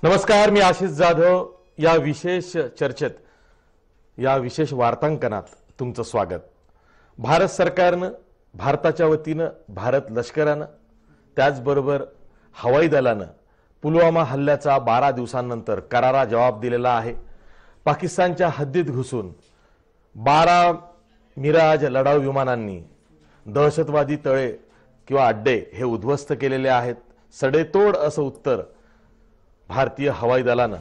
नमस्कार, मी आशिष जाधव. या विशेष चर्चेत, या विशेष वार्तांकनात तुमचं स्वागत. भारत सरकारनं, भारताच्या वतीनं, भारत लष्करानं, त्याचबरोबर हवाई दलानं पुलवामा हल्ल्याचा 12 दिवसांनंतर करारा जवाब दिलेला आहे. पाकिस्तानच्या हद्दीत घुसून 12 मिराज लढाऊ विमानांनी दहशतवादी तळे किंवा अड्डे हे उद्ध्वस्त केलेले आहेत. सडेतोड असं उत्तर भारतीय हवाई दलानं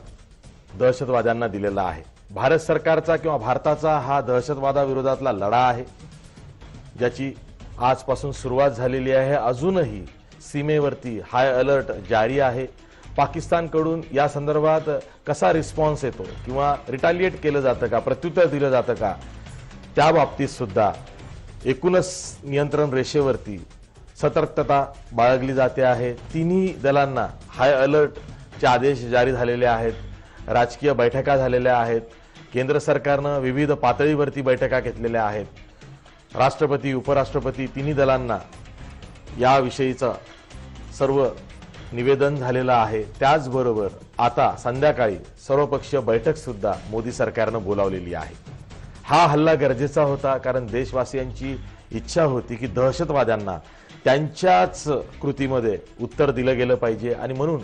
दहशतवाद्यांना दिलेला आहे. भारत सरकारचा किंवा भारताचा हा दहशतवादाविरोधातला लढा आहे, ज्याची आजपासून सुरुवात झालेली आहे. अजूनही सीमेवरती हाय अलर्ट जारी आहे. पाकिस्तानकडून या संदर्भात कसा रिस्पॉन्स येतो किंवा रिटालिएट केलं जातं का, प्रत्युत्तर दिलं जातं का, त्या बाबतीत सुद्धा एकूणच नियंत्रण रेषेवरती सतर्कता बाळगली जाते आहे. तिन्ही दलांना हाय अलर्टचे आदेश जारी झालेले आहेत. राजकीय बैठका झालेल्या आहेत. केंद्र सरकारनं विविध पातळीवरती बैठका घेतलेल्या आहेत. राष्ट्रपती, उपराष्ट्रपती तिन्ही दलांना याविषयीचं सर्व निवेदन झालेलं आहे. त्याचबरोबर आता संध्याकाळी सर्वपक्षीय बैठक सुद्धा मोदी सरकारनं बोलावलेली आहे. हा हल्ला गरजेचा होता, कारण देशवासियांची इच्छा होती की दहशतवाद्यांना त्यांच्याच कृतीमध्ये उत्तर दिलं गेलं पाहिजे, आणि म्हणून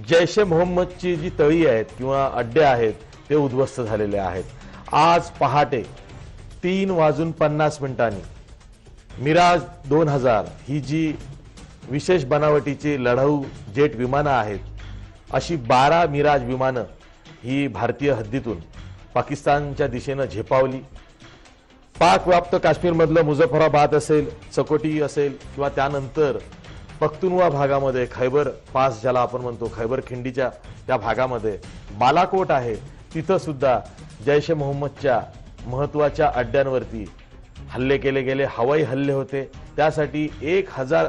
जैश ए मोहम्मदची जी तळी आहेत किंवा अड्डे आहेत ते उद्ध्वस्त झालेले आहेत. आज पहाटे 3:50 मिराज 2000 ही जी विशेष बनावटीची लढाऊ जेट विमानं आहेत, अशी 12 मिराज विमानं ही भारतीय हद्दीतून पाकिस्तानच्या दिशेनं झेपावली. पाकव्याप्त काश्मीरमधलं मुझफ्फराबाद असेल, चकोटी असेल, किंवा त्यानंतर पख्तुनवा भागामध्ये खैबर पास ज्याला आपण म्हणतो, खैबर खिंडीच्या त्या भागामध्ये बालाकोट आहे, तिथं सुद्धा जैश ए मोहम्मदच्या महत्वाच्या अड्ड्यांवरती हल्ले केले गेले. हवाई हल्ले होते. त्यासाठी 1000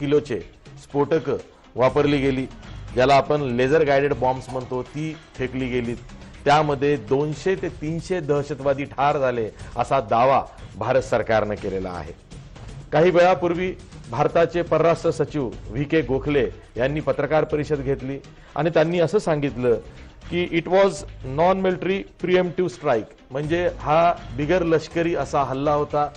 किलोचे स्फोटकं वापरली गेली, ज्याला आपण लेझर गायडेड बॉम्ब्स म्हणतो, ती फेकली गेली. त्यामध्ये 200 ते 300 दहशतवादी ठार झाले असा दावा भारत सरकारने केलेला आहे. काही वेळापूर्वी भारताचे परराष्ट्र सचिव व्ही.के. गोखले यांनी पत्रकार परिषद घेतली आणि त्यांनी असं सांगितलं की it was non military preemptive strike, म्हणजे हा बिगर लष्करी असा हल्ला होता.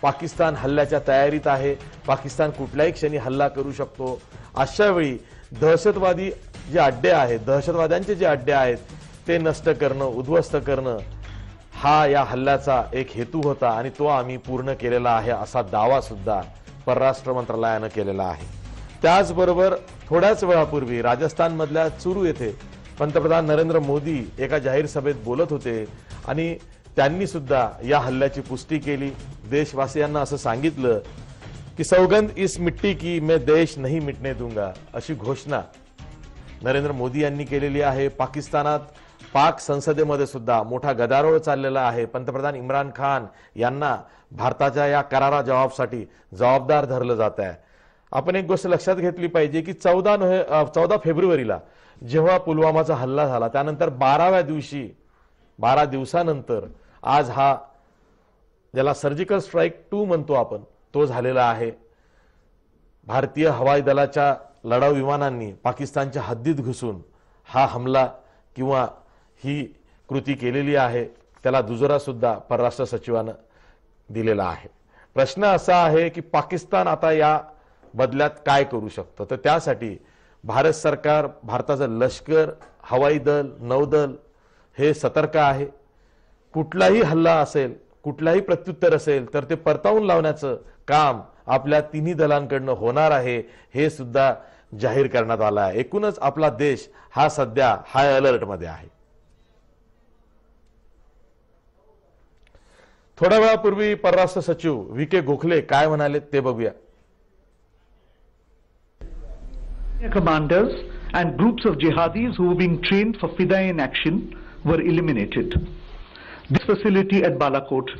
पाकिस्तान हल्ल्याच्या तयारीत आहे. पाकिस्तान कुठल्याही क्षणी हल्ला करू शकतो. अशा वेळी दहशतवादी जे अड्डे आहेत, दहशतवाद्यांचे जे अड्डे आहेत ते नष्ट करणं, उद्ध्वस्त करणं, हा या हल्ल्याचा एक हेतू होता आणि तो आम्ही पूर्ण केलेला आहे असा दावा सुद्धा परराष्ट्र मंत्रालयानं केलेला आहे. त्याचबरोबर थोड्याच वेळापूर्वी राजस्थानमधल्या चुरू येथे पंतप्रधान नरेंद्र मोदी एका जाहीर सभेत बोलत होते आणि त्यांनी सुद्धा या हल्ल्याची पुष्टी केली. देशवासियांना असं सांगितलं की सौगंध इस मिट्टी की मैं देश नहीं मिटने दूंगा, अशी घोषणा नरेंद्र मोदी यांनी केलेली आहे. पाकिस्तानात पाक संसदेमध्ये सुद्धा मोठा गदारोळ चाललेला आहे. पंतप्रधान इम्रान खान यांना भारताच्या या करारा जवाबसाठी जबाबदार धरलं जात आहे. आपण एक गोष्ट लक्षात घेतली पाहिजे की 14 फेब्रुवारीला जेव्हा पुलवामाचा हल्ला झाला, त्यानंतर 12व्या दिवशी 12 दिवसानंतर आज हा ज्याला सर्जिकल स्ट्राईक 2 म्हणतो आपण, तो झालेला आहे. भारतीय हवाई दलाच्या लढाऊ विमानांनी पाकिस्तानच्या हद्दीत घुसून हा हमला किंवा ही कृती केलेली आहे. त्याला दुजोरा सुद्धा परराष्ट्र सचिवानं दिलेला आहे. प्रश्न असा आहे की पाकिस्तान आता या बदल्यात काय करू शकतं, तर त्यासाठी भारत सरकार, भारताचं लष्कर, हवाई दल, नौदल हे सतर्क आहे. कुठलाही हल्ला असेल, कुठलाही प्रत्युत्तर असेल तर ते परतावून लावण्याचं काम आपल्या तिन्ही दलांकडनं होणार आहे, हे सुद्धा जाहीर करण्यात आलं आहे. एकूणच आपला देश हा सध्या हाय अलर्ट मध्ये आहे. थोड्या वेळापूर्वी परराष्ट्र सचिव व्ही.के. गोखले काय म्हणाले ते बघूया. Commanders and groups of jihadis who were being trained for Fidaian action were eliminated. This facility at Balakot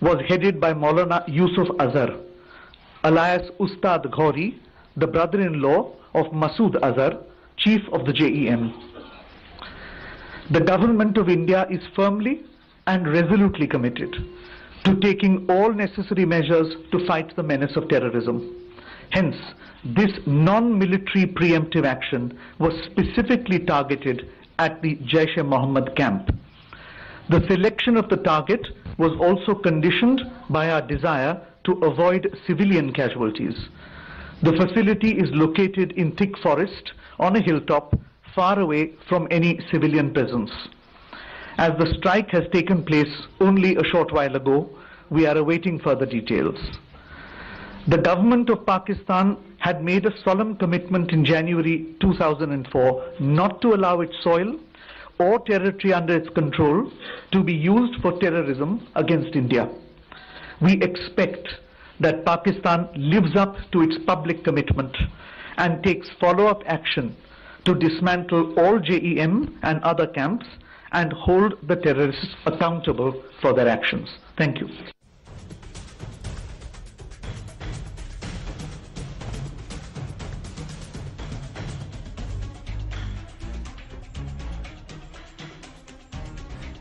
was headed by Maulana Yusuf Azhar, alias Ustad Ghori, the brother-in-law of Masood Azhar, chief of the JEM. The government of India is firmly and resolutely committed to taking all necessary measures to fight the menace of terrorism. Hence, this non-military preemptive action was specifically targeted at the Jaish-e-Mohammed camp. The selection of the target was also conditioned by our desire to avoid civilian casualties. The facility is located in thick forest on a hilltop far away from any civilian presence. As the strike has taken place only a short while ago, we are awaiting further details. The government of Pakistan had made a solemn commitment in January 2004 not to allow its soil or territory under its control to be used for terrorism against India. We expect that Pakistan lives up to its public commitment and takes follow-up action to dismantle all JEM and other camps and hold the terrorists accountable for their actions. Thank you.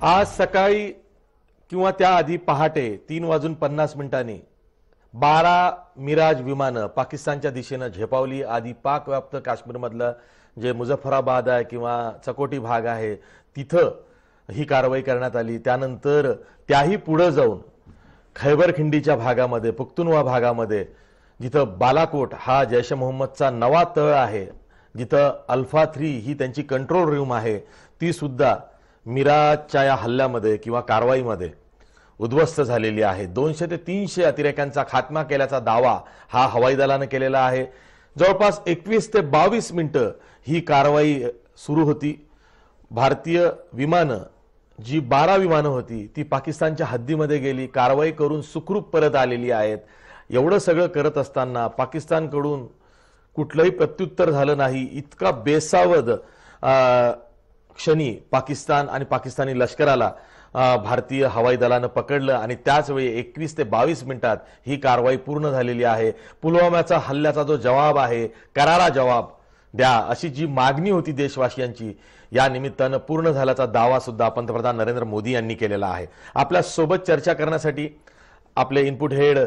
आज सकाळी किंवा त्याआधी पहाटे 3:50 12 मिराज विमानं पाकिस्तानच्या दिशेनं झेपावली. आधी पाक व्याप्त काश्मीरमधलं जे मुझफ्फराबाद आहे किंवा चकोटी भाग आहे तिथं ही कारवाई करण्यात आली. त्यानंतर त्याही पुढे जाऊन खैबर खिंडीच्या भागामध्ये, पुख्तुनवा भागामध्ये, जिथं बालाकोट हा जैश ए मोहम्मदचा नवा तळ आहे, जिथं अल्फा 3 ही त्यांची कंट्रोल रूम आहे, ती सुद्धा मिराजच्या या हल्ल्यामध्ये किंवा कारवाईमध्ये उद्ध्वस्त झालेली आहे. 200 ते 300 अतिरेक्यांचा खात्मा केल्याचा दावा हा हवाई दलाने केलेला आहे. जवळपास 21 ते 22 मिनिटं ही कारवाई सुरू होती. भारतीय विमानं जी 12 विमानं होती ती पाकिस्तानच्या हद्दीमध्ये गेली, कारवाई करून सुखरूप परत आलेली आहेत. एवढं सगळं करत असताना पाकिस्तानकडून कुठलंही प्रत्युत्तर झालं नाही. इतका बेसावध क्षणी पाकिस्तान आणि पाकिस्तानी लष्कराला भारतीय हवाई दलानं पकडलं आणि त्याच वेळी 21 ते 22 मिनिटात ही कारवाई पूर्ण झालेली आहे. पुलवामाचा हल्ल्याचा जो जवाब आहे, करारा जवाब द्या अशी जी मागणी होती देशवासियांची, या निमित्तानं पूर्ण झाल्याचा दावा सुद्धा पंतप्रधान नरेंद्र मोदी यांनी केलेला आहे. आपल्या सोबत चर्चा करण्यासाठी आपले इनपुट हेड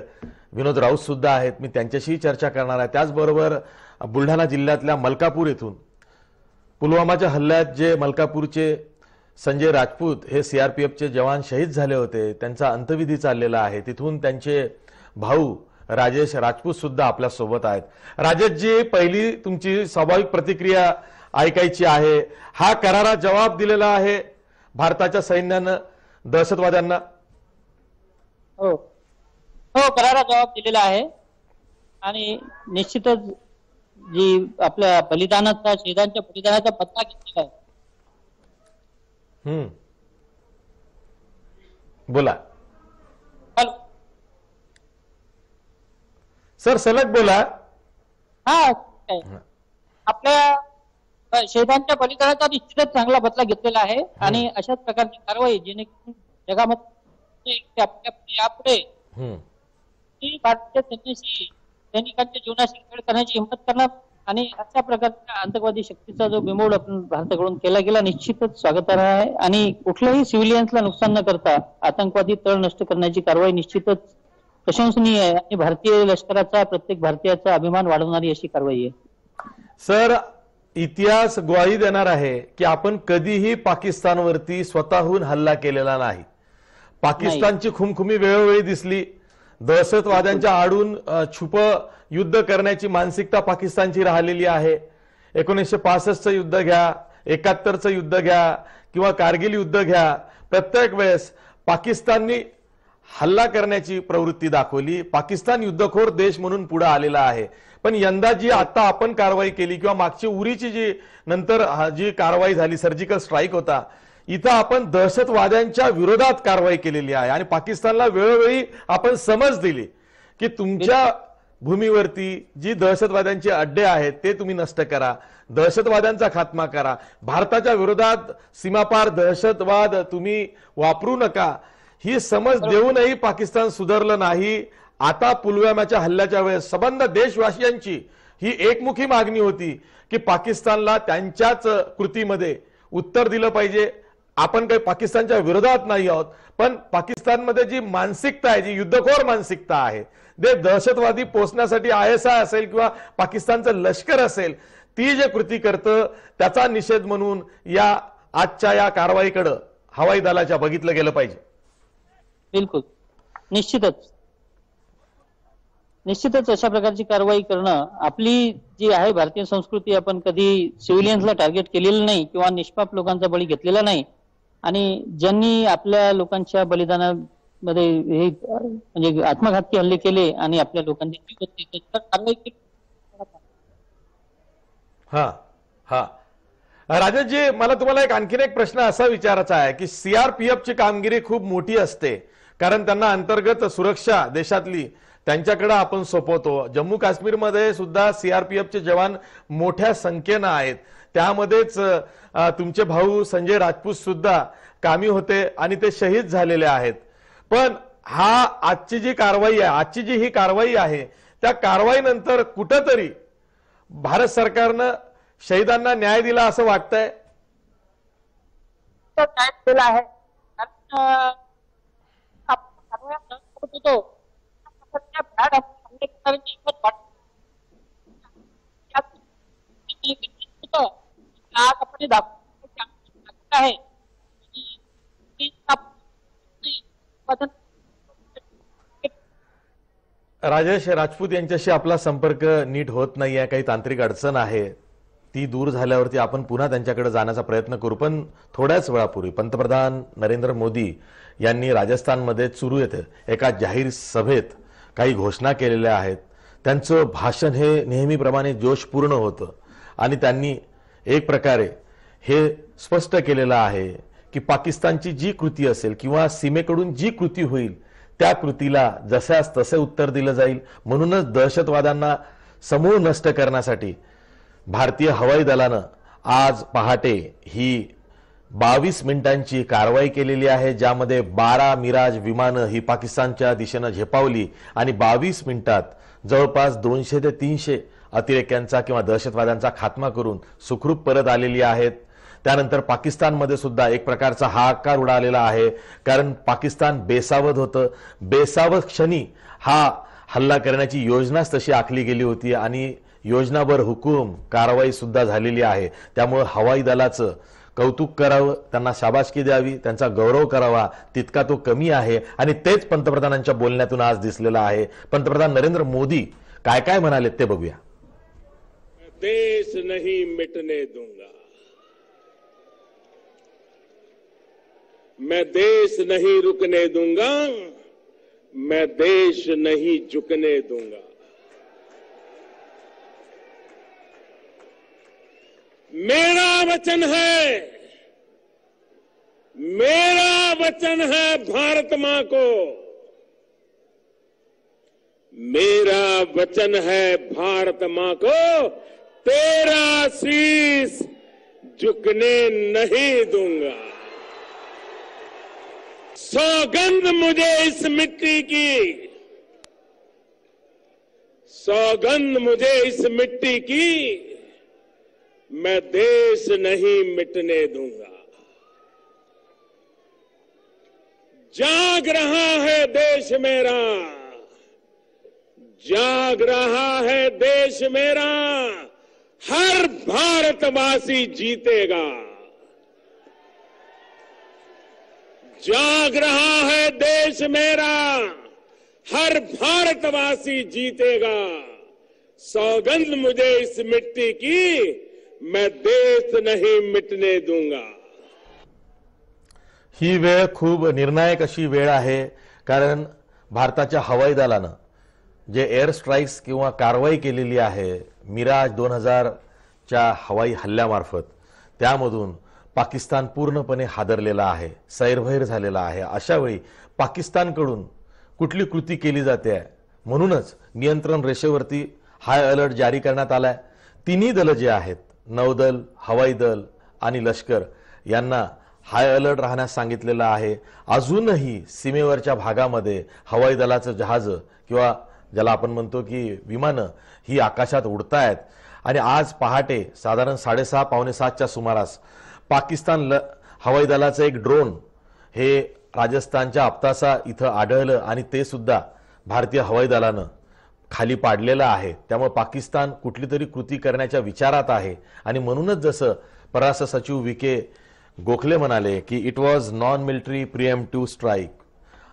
विनोद राऊत सुद्धा आहेत. मी त्यांच्याशी चर्चा करणार आहे. त्याचबरोबर बुलढाणा जिल्ह्यातल्या मलकापूर येथून पुलवामाच्या हल्ल्यात जे मलकापूरचे संजय राजपूत हे सीआरपीएफचे जवान शहीद झाले होते, त्यांचा अंत्यविधी चाललेला आहे. तिथून त्यांचे भाऊ राजेश राजपूत सुद्धा आपल्या सोबत आहेत. राजेशजी, पहिली तुमची स्वाभाविक प्रतिक्रिया ऐकायची आहे. हा करारा जवाब दिलेला आहे भारताच्या सैन्यानं दहशतवाद्यांना? हो हो, करारा जवाब दिलेला आहे आणि निश्चितच जी आपल्या बलिदानाचा, शहीदांच्या बलिदानाचा बदला घेतलेला आहे. बोला हॅलो सर, सलग बोला. हा, आपल्या शहीदांच्या बलिदानाचा निश्चितच चांगला बदला घेतलेला आहे आणि अशाच प्रकारची कारवाई जेणेकरून जगामध्ये यापुढे भारतीय सैनिकांच्या जीवनाशी खेळ करण्याची हिंमत करणार आणि अशा प्रकारच्या आतंकवादी शक्तीचा जो बिमोड आपण भारताकडून केला गेला निश्चितच स्वागतार्ह आहे आणि कुठल्याही सिव्हिलियन्सला नुकसान न करता आतंकवादी तळ नष्ट करण्याची कारवाई निश्चितच प्रशंसनीय आहे आणि भारतीय लष्कराचा, प्रत्येक भारतीयाचा अभिमान वाढवणारी अशी कारवाई आहे. सर, इतिहास ग्वाही देणार आहे की आपण कधीही पाकिस्तानवरती स्वतःहून हल्ला केलेला नाही. पाकिस्तानची खुमखुमी वेळोवेळी दिसली. दहशतवाद्यांच्या आडून छुप युद्ध करण्याची मानसिकता पाकिस्तानची राहिलेली आहे. 1965चं युद्ध घ्या, 71चं युद्ध घ्या किंवा कारगिल युद्ध घ्या, प्रत्येक वेळेस पाकिस्ताननी हल्ला करण्याची प्रवृत्ती दाखवली. पाकिस्तान युद्धखोर देश म्हणून पुढे आलेला आहे. पण यंदा जी आता आपण कारवाई केली किंवा मागची उरीची जी नंतर जी कारवाई झाली, सर्जिकल स्ट्राईक होता, इथं आपण दहशतवाद्यांच्या विरोधात कारवाई केलेली आहे आणि पाकिस्तानला वेळोवेळी आपण समज दिली की तुमच्या भूमीवरती जी दहशतवाद्यांचे अड्डे आहेत ते तुम्ही नष्ट करा, दहशतवाद्यांचा खात्मा करा, भारताच्या विरोधात सीमापार दहशतवाद तुम्ही वापरू नका. ही समज देऊनही पाकिस्तान सुधारलं नाही. आता पुलवामाच्या हल्ल्याच्या वेळेस संबंध देशवासियांची ही एकमुखी मागणी होती की पाकिस्तानला त्यांच्याच कृतीमध्ये उत्तर दिलं पाहिजे. आपण काही पाकिस्तानच्या विरोधात नाही आहोत, पण पाकिस्तानमध्ये जी मानसिकता आहे, जी युद्धखोर मानसिकता आहे, ते दहशतवादी पोचण्यासाठी ISI असेल किंवा पाकिस्तानचं लष्कर असेल, ती जे कृती करतं त्याचा निषेध म्हणून या आजच्या या कारवाईकडे हवाई दलाच्या बघितलं गेलं पाहिजे. बिलकुल, निश्चितच अशा प्रकारची कारवाई करणं, आपली जी आहे भारतीय संस्कृती, आपण कधी सिव्हिलियन्सला टार्गेट केलेलं नाही किंवा निष्पाप लोकांचा बळी घेतलेला नाही, आणि ज्यांनी आपल्या लोकांच्या बलिदानामध्ये हे म्हणजे आत्मघातकी हल्ले केले आणि आपल्या लोकांचे जीव घेतले, त्याच्यावर कारवाई केली. हा हा राजेशजी, मला तुम्हाला आणखीन एक प्रश्न असा विचारायचा आहे की CRPF ची कामगिरी खूप मोठी असते, कारण त्यांना अंतर्गत सुरक्षा देशातली त्यांच्याकडे आपण सोपवतो. जम्मू काश्मीरमध्ये सुद्धा CRPF चे जवान मोठ्या संख्येने आहेत. त्यामध्येच तुमचे भाऊ संजय राजपूत सुद्धा कामी होते आणि ते शहीद झालेले आहेत. पण आजची जी कारवाई आहे, त्या कारवाईनंतर कुठंतरी भारत सरकारनं शहीदांना न्याय दिला असं वाटतंय? न्याय दिला आहे, कारण राजेश राजपूत यांच्याशी आपला संपर्क नीट होत नाहीये, काही तांत्रिक अडचण आहे. ती दूर झाल्यावरती आपण पुन्हा त्यांच्याकडे जाण्याचा प्रयत्न करू. पण थोड्याच वेळापूर्वी पंतप्रधान नरेंद्र मोदी यांनी राजस्थानमध्ये चुरू येथे एका जाहीर सभेत काही घोषणा केलेल्या आहेत. त्यांचं भाषण हे नेहमीप्रमाणे जोशपूर्ण होतं आणि त्यांनी एक प्रकारे हे स्पष्ट केलेलं आहे की पाकिस्तानची जी कृती असेल किंवा सीमेकडून जी कृती होईल त्या कृतीला जशास तसे उत्तर दिलं जाईल. म्हणूनच दहशतवाद्यांना समूळ नष्ट करण्यासाठी भारतीय हवाई दलानं आज पहाटे ही 22 मिनिटांची कारवाई केलेली आहे, ज्यामध्ये 12 मिराज विमानं ही पाकिस्तानच्या दिशेनं झेपावली आणि 22 मिनिटात जवळपास 200 ते 300 अतिरेक्यांचा किंवा दहशतवाद्यांचा खात्मा करून सुखरूप परत आलेली आहेत. त्यानंतर पाकिस्तानमध्ये सुद्धा एक प्रकारचा हाहाकार उडालेला आहे, कारण पाकिस्तान बेसावध होतं. बेसावध क्षणी हा हल्ला करण्याची योजनाच तशी आखली गेली होती आणि योजनाभर हुकूम कारवाई सुद्धा झालेली आहे. त्यामुळे हवाई दलाचं कौतुक करावं, त्यांना शाबासकी द्यावी, त्यांचा गौरव करावा तितका तो कमी आहे. आणि तेच पंतप्रधानांच्या बोलण्यातून आज दिसलेलं आहे. पंतप्रधान नरेंद्र मोदी काय काय म्हणाले ते बघूया. देश नहीं मिटने दूंगा, मैं देश नहीं रुकने दूंगा, मैं देश नहीं झुकने दूंगा. मेरा वचन है भारत मां को, मेरा वचन है भारत मां को, तेरा शीश झुकने नहीं दूंगा. सौगंध मुझे इस मिट्टी की, सौगंध मुझे इस मिट्टी की, मैं देश नहीं मिटने दूंगा. जाग रहा है देश मेरा, जाग रहा है देश मेरा, हर भारतवासी जीतेगा. जाग रहा है देश मेरा, हर भारतवासी जीतेगा. सौगंध मुझे इस मिट्टी की, मैं देश नहीं मिटने दूंगा. ही वेळ खूप निर्णायक अशी वेळ आहे, कारण भारताच्या हवाई दलानं जे एअर स्ट्राईक्स किंवा कारवाई केलेली आहे मिराज 2000च्या हवाई हल्ल्यामार्फत, त्यामधून पाकिस्तान पूर्णपणे हादरलेला आहे, सैरभैर झालेला आहे. अशा वेळी पाकिस्तानकडून कुठली कृती केली जाते, म्हणूनच नियंत्रण रेषेवरती हाय अलर्ट जारी करण्यात आलाय. तिन्ही दल जे आहेत, नौदल, हवाई दल आणि लष्कर, यांना हाय अलर्ट राहण्यास सांगितलेलं आहे. अजूनही सीमेवरच्या भागामध्ये हवाई दलाचं जहाज किंवा ज्याला आपण म्हणतो की विमानं ही आकाशात उडतायत. आणि आज पहाटे साधारण 6:30 पावणे 7च्या सुमारास पाकिस्तान हवाई दलाचं एक ड्रोन हे राजस्थानच्या अपतासा इथं आढळलं आणि ते सुद्धा भारतीय हवाई दलानं खाली पाडलेलं आहे. त्यामुळे पाकिस्तान कुठली तरी कृती करण्याच्या विचारात आहे आणि म्हणूनच जसं परराष्ट्र सचिव विके गोखले म्हणाले की it was non military preemptive strike,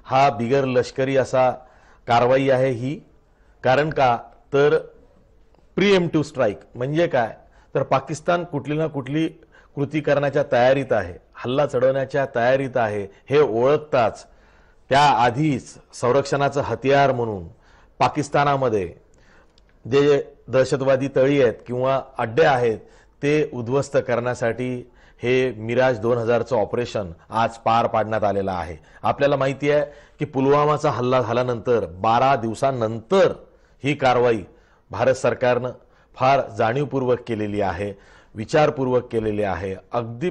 हा बिगर लष्करी असा कारवाई आहे ही. कारण का तर प्रिएम्प्टिव्ह स्ट्राईक म्हणजे काय तर पाकिस्तान कुठली ना कुठली कृती करण्याच्या तयारीत आहे, हल्ला चढवण्याच्या तयारीत आहे हे ओळखताच त्याआधीच संरक्षणाचं हतियार म्हणून पाकिस्तानामध्ये जे दहशतवादी तळी आहेत किंवा अड्डे आहेत ते उद्ध्वस्त करण्यासाठी हे मिराज 2000चं ऑपरेशन आज पार पाडण्यात आलेलं आहे. आपल्याला माहिती आहे की पुलवामाचा हल्ला झाल्यानंतर 12 दिवसांनंतर ही कारवाई भारत सरकारनं फार जाणीवपूर्वक केलेली आहे, विचारपूर्वक केलेली आहे. अगदी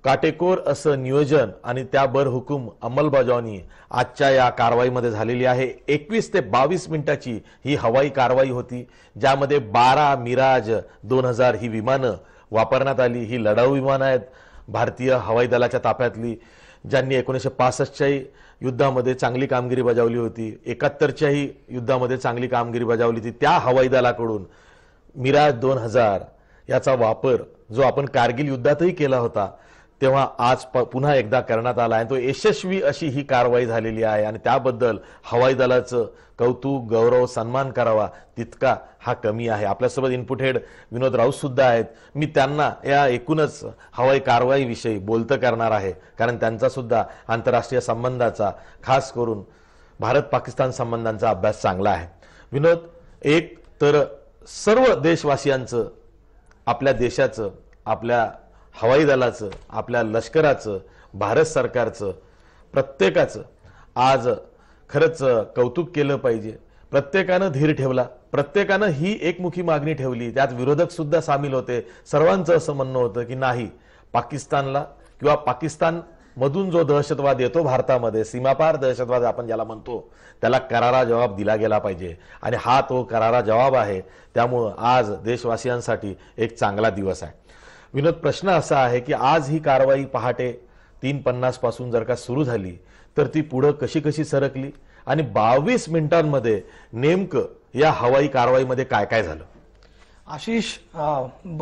काटेकोर असं नियोजन आणि त्या बरहुकूम अंमलबजावणी आजच्या या कारवाईमध्ये झालेली आहे. 21 ते 22 मिनिटाची ही हवाई कारवाई होती, ज्यामध्ये 12 मिराज 2000 ही विमानं वापरण्यात आली. ही लढाऊ विमानं आहेत भारतीय हवाई दलाच्या ताफ्यातली, ज्यांनी 1965च्या युद्धामध्ये चांगली कामगिरी बजावली होती, 71च्याही युद्धामध्ये चांगली कामगिरी बजावली होती. त्या हवाई दलाकडून मिराज 2000 याचा वापर जो आपण कारगिल युद्धातही केला होता तेव्हा आज पुन्हा एकदा करण्यात आला आहे. तो यशस्वी अशी ही कारवाई झालेली आहे आणि त्याबद्दल हवाई दलाचं कौतुक, गौरव, सन्मान करावा तितका हा कमी आहे. आपल्यासोबत इनपुट हेड विनोद राऊत सुद्धा आहेत. मी त्यांना या एकूणच हवाई कारवाईविषयी बोलतं करणार आहे, कारण त्यांचा सुद्धा आंतरराष्ट्रीय संबंधाचा, खास करून भारत पाकिस्तान संबंधांचा अभ्यास चांगला आहे. विनोद, एक तर सर्व देशवासियांचं, आपल्या देशाचं, आपल्या हवाई दलाचं, आपल्या लष्कराचं, भारत सरकारचं, प्रत्येकाचं आज खरंच कौतुक केलं पाहिजे. प्रत्येकानं धीर ठेवला, प्रत्येकानं ही एकमुखी मागणी ठेवली. त्यात विरोधक सुद्धा सामील होते. सर्वांचं असं म्हणणं होतं की नाही, पाकिस्तानला किंवा पाकिस्तान मधून जो दहशतवाद येतो भारतामध्ये, सीमापार दहशतवाद आपण ज्याला म्हणतो, त्याला करारा जवाब दिला गेला पाहिजे आणि हा तो करारा जवाब आहे. त्यामुळं आज देशवासियांसाठी एक चांगला दिवस आहे. विनोद, प्रश्न असा आहे की आज ही कारवाई पहाटे 3:50 पासून जर का सुरू झाली तर ती पुढे कशी कशी सरकली आणि 22 मिनिटांमध्ये नेमकं या हवाई कारवाईमध्ये काय काय झालं? आशिष,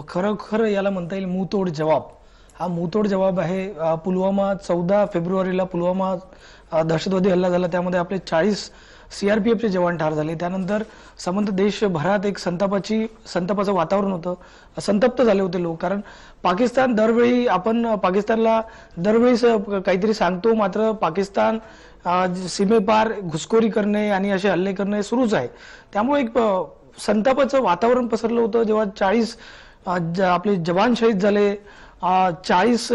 खरं याला म्हणता येईल मुंहतोड जवाब. हा मुंहतोड जवाब आहे. पुलवामा 14 फेब्रुवारीला पुलवामा दहशतवादी हल्ला झाला, त्यामध्ये आपले 40 सीआरपीएफचे जवान ठार झाले. त्यानंतर संबंध देशभरात एक संतापाचं वातावरण होतं, संतप्त झाले होते लोक. कारण पाकिस्तान दरवेळी, आपण पाकिस्तानला दरवेळी काहीतरी सांगतो, मात्र पाकिस्तान सीमेपार घुसखोरी करणे आणि असे हल्ले करणे सुरूच आहे. त्यामुळे एक संतापाचं वातावरण पसरलं होतं. जेव्हा 40 आपले जवान शहीद झाले, 40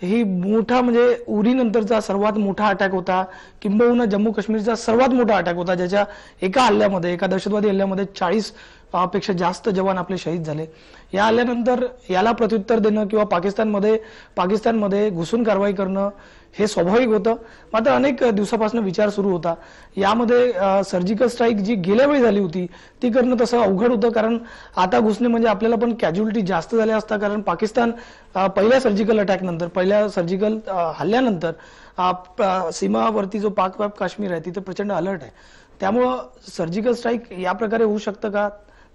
ही मोठा, म्हणजे उरी नंतरचा सर्वात मोठा अटॅक होता, किंबहुना जम्मू काश्मीरचा सर्वात मोठा अटॅक होता, ज्याच्या एका हल्ल्यामध्ये, एका दहशतवादी हल्ल्यामध्ये 40 पेक्षा जास्त जवान आपले शहीद झाले. या हल्ल्यानंतर याला प्रत्युत्तर देणं किंवा पाकिस्तानमध्ये घुसून कारवाई करणं हे स्वाभाविक होतं. मात्र अनेक दिवसापासून विचार सुरू होता. यामध्ये सर्जिकल स्ट्राईक जी गेल्या वेळी झाली होती ती करणं तसं अवघड होतं, कारण आता घुसणे म्हणजे आपल्याला पण कॅज्युअलिटी जास्त झाल्या असता. कारण पाकिस्तान पहिल्या सर्जिकल अटॅक नंतर, पहिल्या सर्जिकल हल्ल्यानंतर सीमावर्ती जो पाक काश्मीर आहे तिथे प्रचंड अलर्ट आहे. त्यामुळं सर्जिकल स्ट्राईक या प्रकारे होऊ शकतं का,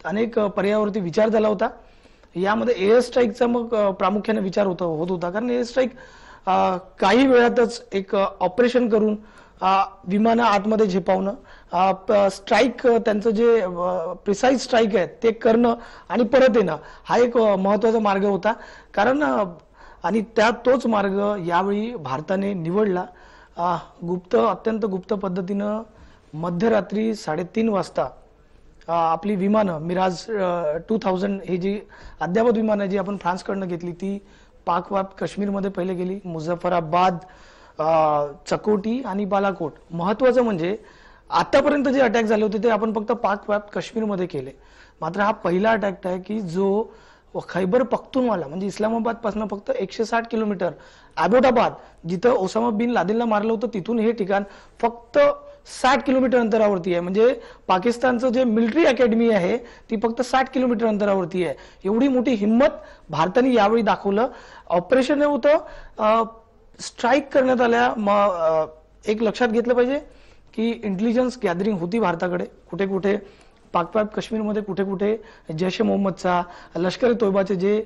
अनेक पर्यायावरती विचार झाला होता. यामध्ये एअर स्ट्राईकचा मग प्रामुख्याने विचार होत होता, कारण एअर स्ट्राईक काही वेळातच एक ऑपरेशन करून विमानं आतमध्ये झेपावणं, स्ट्राईक, त्यांचं जे प्रिसाईज स्ट्राईक आहे ते करणं आणि परत येणं, हा एक महत्वाचा मार्ग होता. कारण आणि तोच मार्ग यावेळी भारताने निवडला. अत्यंत गुप्त पद्धतीनं मध्यरात्री 3:30 वाजता आपली विमानं, मिराज 2000 ही जी अद्ययावत विमानं जी आपण फ्रान्सकडनं घेतली, ती पाक काश्मीरमध्ये पहिले गेली. मुझफ्फराबाद, चकोटी आणि बालाकोट. महत्वाचं म्हणजे आतापर्यंत जे अटॅक झाले होते ते आपण फक्त पाक काश्मीरमध्ये केले. मात्र हा पहिला अटॅक आहे की जो खैबर पख्तूनवाला, म्हणजे इस्लामाबाद पासून फक्त 160 किलोमीटर, अबोटाबाद, जिथं ओसामा बिन लादेनला मारलं होतं, तिथून हे ठिकाण फक्त 60 किलोमीटर अंतरावरती आहे. म्हणजे पाकिस्तानचं जे मिलिटरी अकॅडमी आहे ती फक्त 60 किलोमीटर अंतरावरती आहे. एवढी मोठी हिंमत भारताने यावेळी दाखवलं. ऑपरेशन होतं, स्ट्राईक करण्यात आल्या. एक लक्षात घेतलं पाहिजे की इंटेलिजन्स गॅदरिंग होती भारताकडे. कुठे कुठे पाक काश्मीरमध्ये कुठे कुठे जैश ए मोहम्मदचा, लष्कर तोयबाचे जे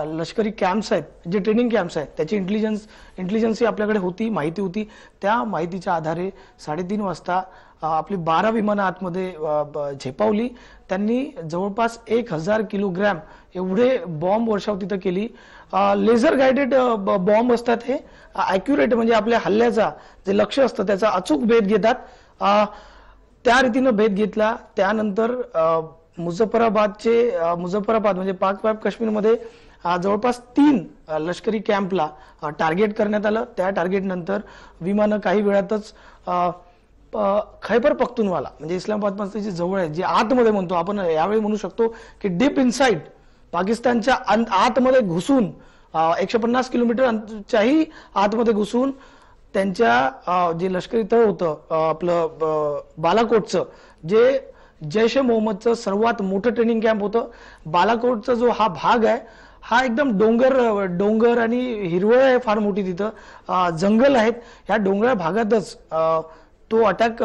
लष्करी कॅम्प्स आहेत, जे ट्रेनिंग कॅम्प्स आहेत, त्याची इंटेलिजन्स आपल्याकडे होती, माहिती होती. त्या माहितीच्या आधारे 3:30 वाजता आपली 12 विमानं आतमध्ये झेपावली. त्यांनी जवळपास 1000 किलोग्रॅम एवढे बॉम्ब वर्षाव तिथं केली. लेझर गायडेड बॉम्ब असतात हे, ॲक्युरेट म्हणजे आपल्या हल्ल्याचा जे लक्ष असतं त्याचा अचूक भेद घेतात. त्या रीतीनं भेद घेतला. त्यानंतर मुझफ्फराबाद म्हणजे पाक काश्मीरमध्ये जवळपास 3 लष्करी कॅम्पला टार्गेट करण्यात आलं. त्या टार्गेट नंतर विमानं काही वेळातच खैबर पख्तूनवाला म्हणजे इस्लामाबाद पासून जवळ आहे, जे आतमध्ये म्हणतो आपण यावेळी म्हणू शकतो की डीप इनसाइड पाकिस्तानच्या आतमध्ये घुसून 150 किलोमीटरच्याही आतमध्ये घुसून त्यांच्या जे लष्करी तळ होतं आपलं बालाकोटचं, जे जैश ए मोहम्मदचं सर्वात मोठं ट्रेनिंग कॅम्प होतं. बालाकोटचा जो हा भाग आहे हा एकदम डोंगर आणि हिरवळ आहे फार मोठी, तिथं जंगल आहेत. ह्या डोंगराळ भागातच तो अटॅक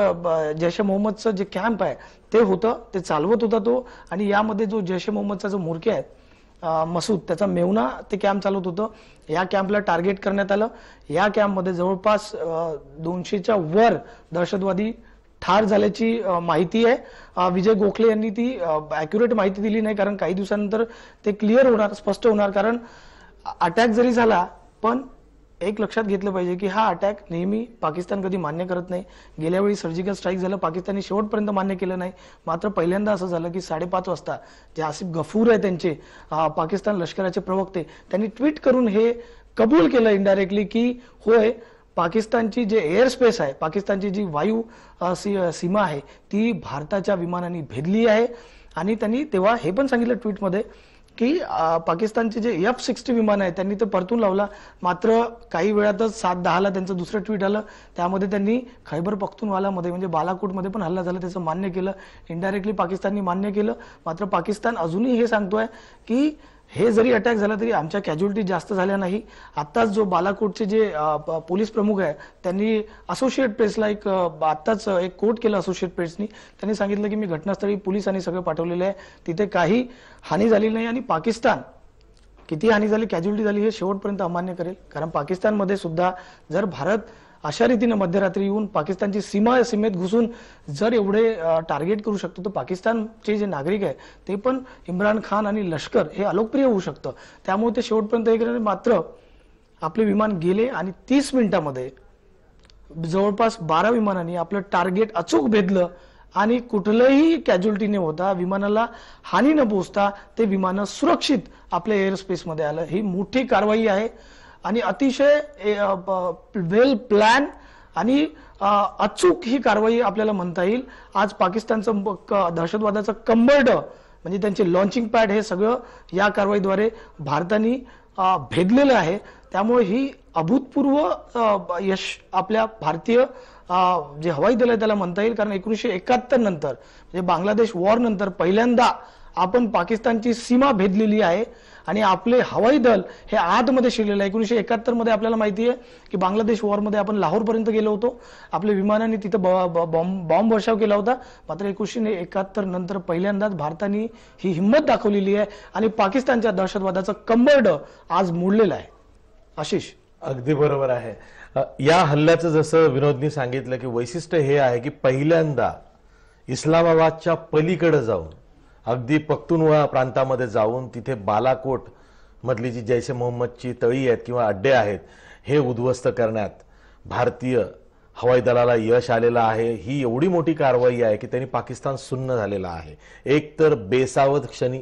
जैश ए मोहम्मदचं जे कॅम्प आहे ते होतं, ते चालवत होता तो. आणि यामध्ये जो जैश ए मोहम्मदचा जो म्होरक्या आहे मसूद, त्याचा मेहुणा ते कॅम्प चालवत होतं. या कॅम्पला टार्गेट करण्यात आलं. या कॅम्पमध्ये जवळपास 200च्या वर दहशतवादी ठार झाल्याची माहिती आहे. विजय गोखले यांनी ती ॲक्युरेट माहिती दिली नाही, कारण काही दिवसानंतर ते क्लिअर होणार, स्पष्ट होणार. कारण अटॅक जरी झाला पण एक लक्षात घेतलं पाहिजे की हा अटॅक नेहमी पाकिस्तान कधी मान्य करत नाही. गेल्या वेळी सर्जिकल स्ट्राईक झालं, पाकिस्तानने शेवटपर्यंत मान्य केलं नाही. मात्र पहिल्यांदा असं झालं की 5:30 वाजता जे आसिफ गफूर आहे त्यांचे पाकिस्तान लष्कराचे प्रवक्ते, त्यांनी ट्विट करून हे कबूल केलं इनडायरेक्टली की होय, पाकिस्तानची जे एअर स्पेस आहे, पाकिस्तानची जी वायू सीमा आहे ती भारताच्या विमानांनी भेदली आहे. आणि त्यांनी तेव्हा हे पण सांगितलं ट्विटमध्ये की पाकिस्तानचे जे F-60 विमान आहे त्यांनी ते परतून लावला. मात्र काही वेळातच 7:10ला त्यांचं दुसरं ट्विट आलं. त्यामध्ये त्यांनी खैबर पख्तूनवालामध्ये म्हणजे बालाकोटमध्ये पण हल्ला झाला त्याचं मान्य केलं. इनडायरेक्टली पाकिस्ताननी मान्य केलं. मात्र पाकिस्तान अजूनही हे सांगतोय की हे जरी अटॅक झाला तरी आमच्या कॅज्युअलिटी जास्त झाल्या नाही. आत्ताच जो बालाकोटचे जे पोलीस प्रमुख आहे त्यांनी असोसिएट प्रेसला आत्ताच एक कोट केलं असोसिएट प्रेसनी. त्यांनी सांगितलं की मी घटनास्थळी पोलीस आणि सगळं पाठवलेलं आहे, तिथे काही हानी झाली नाही. आणि पाकिस्तान किती हानी झाली, कॅज्युअलिटी झाली हे शेवटपर्यंत अमान्य करेल. कारण पाकिस्तानमध्ये सुद्धा जर भारत अशा रीतीने मध्यरात्री येऊन पाकिस्तानची सीमेत घुसून जर एवढे टार्गेट करू शकतो तर पाकिस्तानचे जे नागरिक आहे ते पण इम्रान खान आणि लष्कर हे अलोकप्रिय होऊ शकतं. त्यामुळे ते शेवटपर्यंत हे केलं. मात्र आपले विमान गेले आणि 30 मिनिटांमध्ये जवळपास 12 विमानांनी आपलं टार्गेट अचूक भेदलं आणि कुठलंही कॅज्युअलिटी न होता, विमानाला हानी न पोहोचता ते विमानं सुरक्षित आपल्या एअर स्पेसमध्ये आलं. ही मोठी कारवाई आहे आणि अतिशय वेल प्लॅन आणि अचूक ही कारवाई आपल्याला म्हणता येईल. आज पाकिस्तानचं दहशतवादाचं कंबरड म्हणजे त्यांचे लॉन्चिंग पॅड हे सगळं या कारवाईद्वारे भारताने भेदलेलं आहे. त्यामुळे ही अभूतपूर्व यश आपल्या भारतीय जे हवाई दल आहे त्याला म्हणता येईल. कारण 1971 नंतर म्हणजे बांगलादेश वॉर नंतर पहिल्यांदा आपण पाकिस्तानची सीमा भेदलेली आहे आणि आपले हवाई दल हे आतमध्ये शिरलेलं आहे. 1971 मध्ये आपल्याला माहिती आहे की बांगलादेश वॉरमध्ये आपण लाहोरपर्यंत गेलो होतो. आपल्या विमानांनी तिथं बॉम्ब वर्षाव केला होता. मात्र 1971 नंतर पहिल्यांदाच भारताने ही हिंमत दाखवलेली आहे आणि पाकिस्तानच्या दहशतवादाचं कंबरड आज मोडलेलं आहे. आशिष, अगदी बरोबर आहे. या हल्ल्याचं जसं विनोदनी सांगितलं की वैशिष्ट्य हे आहे की पहिल्यांदा इस्लामाबादच्या पलीकडे जाऊन अगदी पख्तूनवा प्रांतामध्ये जाऊन तिथे बालाकोट मधली जी जैश ए मोहम्मदची तळी आहेत किंवा अड्डे आहेत हे उद्ध्वस्त करण्यात भारतीय हवाई दलाला यश आलेलं आहे. ही एवढी मोठी कारवाई आहे की त्यांनी पाकिस्तान सुन्न झालेला आहे. एक तर बेसावध क्षणी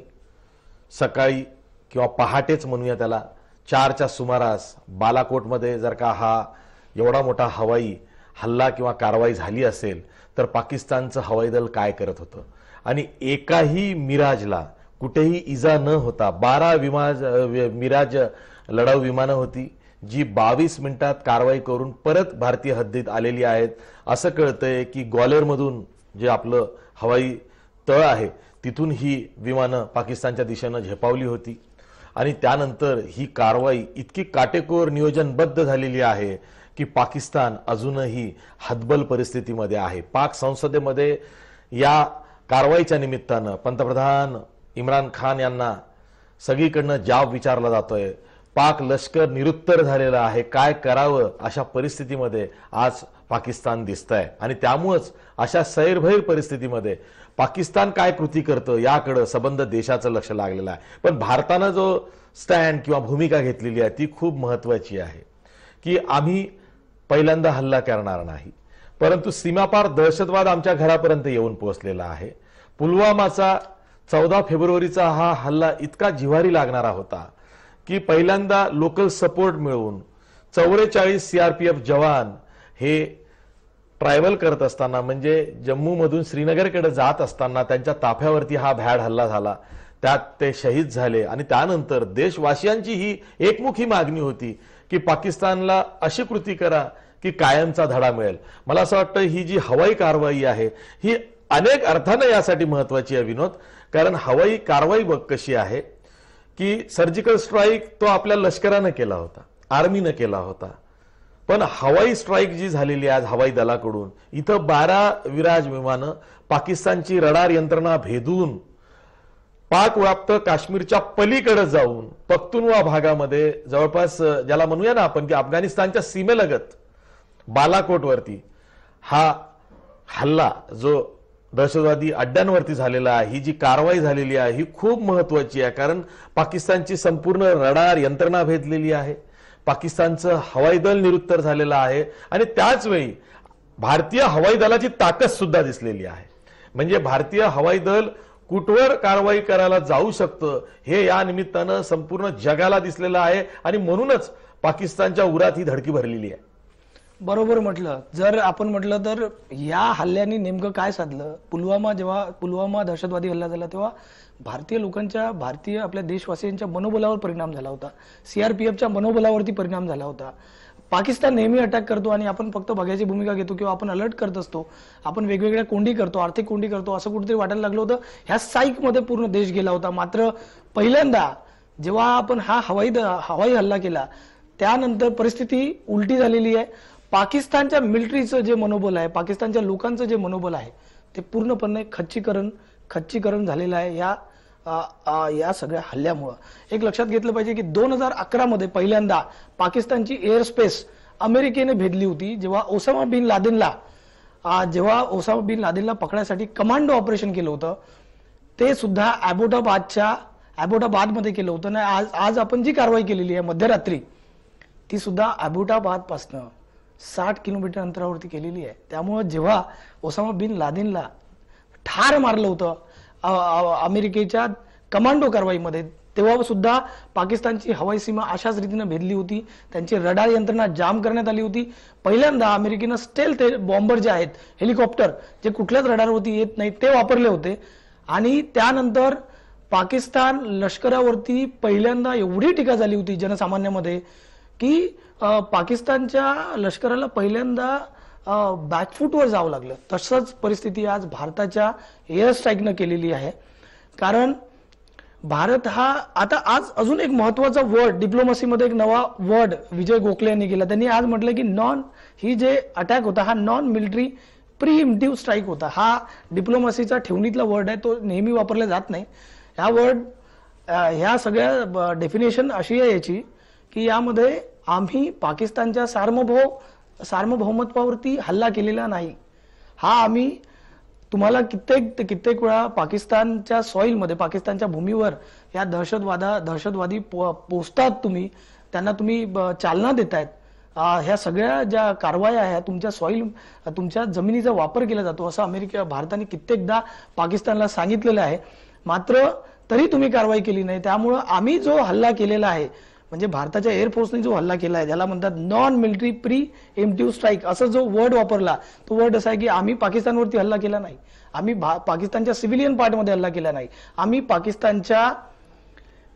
सकाळी किंवा पहाटेच म्हणूया त्याला 4च्या सुमारास बालाकोटमध्ये जर का हा एवढा मोठा हवाई हल्ला किंवा कारवाई झाली असेल तर पाकिस्तानचं हवाई दल काय करत होतं. आणि एकाही मिराजला कुठेही इजा न होता 12 मिराज लढाऊ विमानं होती जी 22 मिनिटात कारवाई करून परत भारतीय हद्दीत आलेली आहेत. असं कळतंय की ग्वाल्हेरमधून जे आपलं हवाई तळ आहे तिथून ही विमानं पाकिस्तानच्या दिशेनं झेपावली होती आणि त्यानंतर ही कारवाई इतकी काटेकोर नियोजनबद्ध झालेली आहे की पाकिस्तान अजूनही हतबल परिस्थितीमध्ये आहे. पाक संसदेमध्ये या कारवाईच्या निमित्तानं पंतप्रधान इम्रान खान यांना सगळीकडनं जाब विचारला जातोय. पाक लष्कर निरुत्तर झालेलं आहे. काय करावं अशा परिस्थितीमध्ये आज पाकिस्तान दिसतंय आणि त्यामुळेच अशा सैरभैर परिस्थितीमध्ये पाकिस्तान काय कृती करतं याकडे संबंध देशाचं लक्ष लागलेलं आहे. पण भारतानं जो स्टँड किंवा भूमिका घेतलेली आहे ती खूप महत्वाची आहे की आम्ही पहिल्यांदा हल्ला करणार नाही, परंतु सीमापार दहशतवाद आमच्या घरापर्यंत येऊन पोहोचलेला आहे. पुलवामाचा 14 फेब्रुवारीचा हा हल्ला इतका जिव्हारी लागणारा होता की पहिल्यांदा लोकल सपोर्ट मिळवून 44 सीआरपीएफ जवान हे ट्रॅव्हल करत असताना म्हणजे जम्मू मधून श्रीनगरकडे जात असताना त्यांच्या ताफ्यावरती हा भ्याड हल्ला झाला. त्यात ते शहीद झाले आणि त्यानंतर देशवासियांची ही एकमुखी मागणी होती की पाकिस्तानला अशी कृती करा की कायमचा धडा मिळेल. मला असं वाटतं ही जी हवाई कारवाई आहे ही अनेक अर्थाने यासाठी महत्वाची आहे विनोद. कारण हवाई कारवाई बघ कशी आहे की सर्जिकल स्ट्राईक तो आपल्या लष्करानं केला होता, आर्मीनं केला होता, पण हवाई स्ट्राईक जी झालेली आहे आज हवाई दलाकडून इथं 12 विराज विमानं पाकिस्तानची रडार यंत्रणा भेदून पाक व्याप्त काश्मीरच्या पलीकडे जाऊन पख्तुनवा भागामध्ये जवळपास ज्याला म्हणूया ना आपण की अफगाणिस्तानच्या सीमेलगत बालाकोटवरती हा हल्ला जो दहशतवादी अड्ड्यांवरती झालेला आहे, ही जी कारवाई झालेली आहे ही खूप महत्वाची आहे. कारण पाकिस्तानची संपूर्ण रडार यंत्रणा भेदलेली आहे, पाकिस्तानचं हवाई दल निरुत्तर झालेलं आहे आणि त्याच वेळी भारतीय हवाई दलाची ताकद सुद्धा दिसलेली आहे. म्हणजे भारतीय हवाई दल कुठवर कारवाई करायला जाऊ शकतं हे या निमित्तानं संपूर्ण जगाला दिसलेलं आहे आणि म्हणूनच पाकिस्तानच्या उरात ही धडकी भरलेली आहे. बरोबर म्हटलं. जर आपण म्हटलं तर या हल्ल्याने नेमकं काय साधलं, जेव्हा पुलवामा दहशतवादी हल्ला झाला तेव्हा भारतीय लोकांच्या, भारतीय आपल्या देशवासियांच्या मनोबलावर परिणाम झाला होता, सीआरपीएफच्या मनोबलावरती परिणाम झाला होता. पाकिस्तान नेहमी अटॅक करतो आणि आपण फक्त बघायची भूमिका घेतो किंवा आपण अलर्ट करत असतो, आपण वेगवेगळ्या कोंडी करतो, आर्थिक कोंडी करतो, असं कुठेतरी वाटायला लागलं होतं. ह्या साईकमध्ये पूर्ण देश गेला होता. मात्र पहिल्यांदा जेव्हा आपण हा हवाई हल्ला केला त्यानंतर परिस्थिती उलटी झालेली आहे. पाकिस्तानच्या मिलिटरीचं जे मनोबल आहे, पाकिस्तानच्या लोकांचं जे मनोबल आहे ते पूर्णपणे खच्चीकरण झालेलं आहे या सगळ्या हल्ल्यामुळं. एक लक्षात घेतलं पाहिजे की 2011 मध्ये पहिल्यांदा पाकिस्तानची एअर स्पेस अमेरिकेने भेदली होती जेव्हा ओसामा बिन लादेनला पकडण्यासाठी कमांडो ऑपरेशन केलं होतं. ते सुद्धा ॲबोटाबादमध्ये केलं होतं ना. आज आपण जी कारवाई केलेली आहे मध्यरात्री ती सुद्धा ॲबोटाबाद पासनं 60 किलोमीटर अंतरावरती केलेली आहे. त्यामुळे जेव्हा ओसामा बिन लादेनला ठार मारलं होतं अमेरिकेच्या कमांडो कारवाईमध्ये तेव्हा सुद्धा पाकिस्तानची हवाई सीमा अशाच रीतीनं भेदली होती, त्यांची रडार यंत्रणा जाम करण्यात आली होती. पहिल्यांदा अमेरिकेनं स्टेल्थ बॉम्बर जे आहेत, हेलिकॉप्टर जे कुठल्याच रडारवरती येत नाहीत ते वापरले होते. आणि त्यानंतर पाकिस्तान लष्करावरती पहिल्यांदा एवढी टीका झाली होती जनसामान्यामध्ये की पाकिस्तानच्या लष्कराला पहिल्यांदा बॅकफूटवर जावं लागलं. तसंच परिस्थिती आज भारताच्या एअर स्ट्राईकनं केलेली आहे. कारण भारत हा आता आज अजून एक महत्वाचा वर्ड डिप्लोमसीमध्ये एक नवा वर्ड विजय गोखले यांनी केला. त्यांनी आज म्हटलं की ही जे अटॅक होता हा नॉन मिलिटरी प्रीइम्प्टिव्ह स्ट्राईक होता. हा डिप्लोमसीचा ठेवणीतला वर्ड आहे, तो नेहमी वापरला जात नाही. ह्या सगळ्या डेफिनेशन अशी आहे याची की यामध्ये आम्ही पाकिस्तानच्या सार्वभौमत्वावरती हल्ला केलेला नाही. हा आम्ही तुम्हाला कित्येक वेळा पाकिस्तानच्या सॉइलमध्ये, पाकिस्तानच्या भूमीवर या दहशतवादी पोचतात, त्यांना तुम्ही चालना देतायत. ह्या सगळ्या ज्या कारवाया आहेत तुमच्या जमिनीचा वापर केला जातो असं भारताने कित्येकदा पाकिस्तानला सांगितलेलं आहे. मात्र तरी तुम्ही कारवाई केली नाही. त्यामुळं आम्ही जो हल्ला केलेला आहे म्हणजे भारताच्या एअरफोर्सने जो हल्ला केला आहे ज्याला म्हणतात नॉन मिलिटरी प्रीइम्प्टिव्ह स्ट्राईक असं जो वर्ड वापरला तो वर्ड असा आहे की आम्ही पाकिस्तानवरती हल्ला केला नाही, आम्ही पाकिस्तानच्या सिव्हिलियन पार्टमध्ये हल्ला केला नाही, आम्ही पाकिस्तानच्या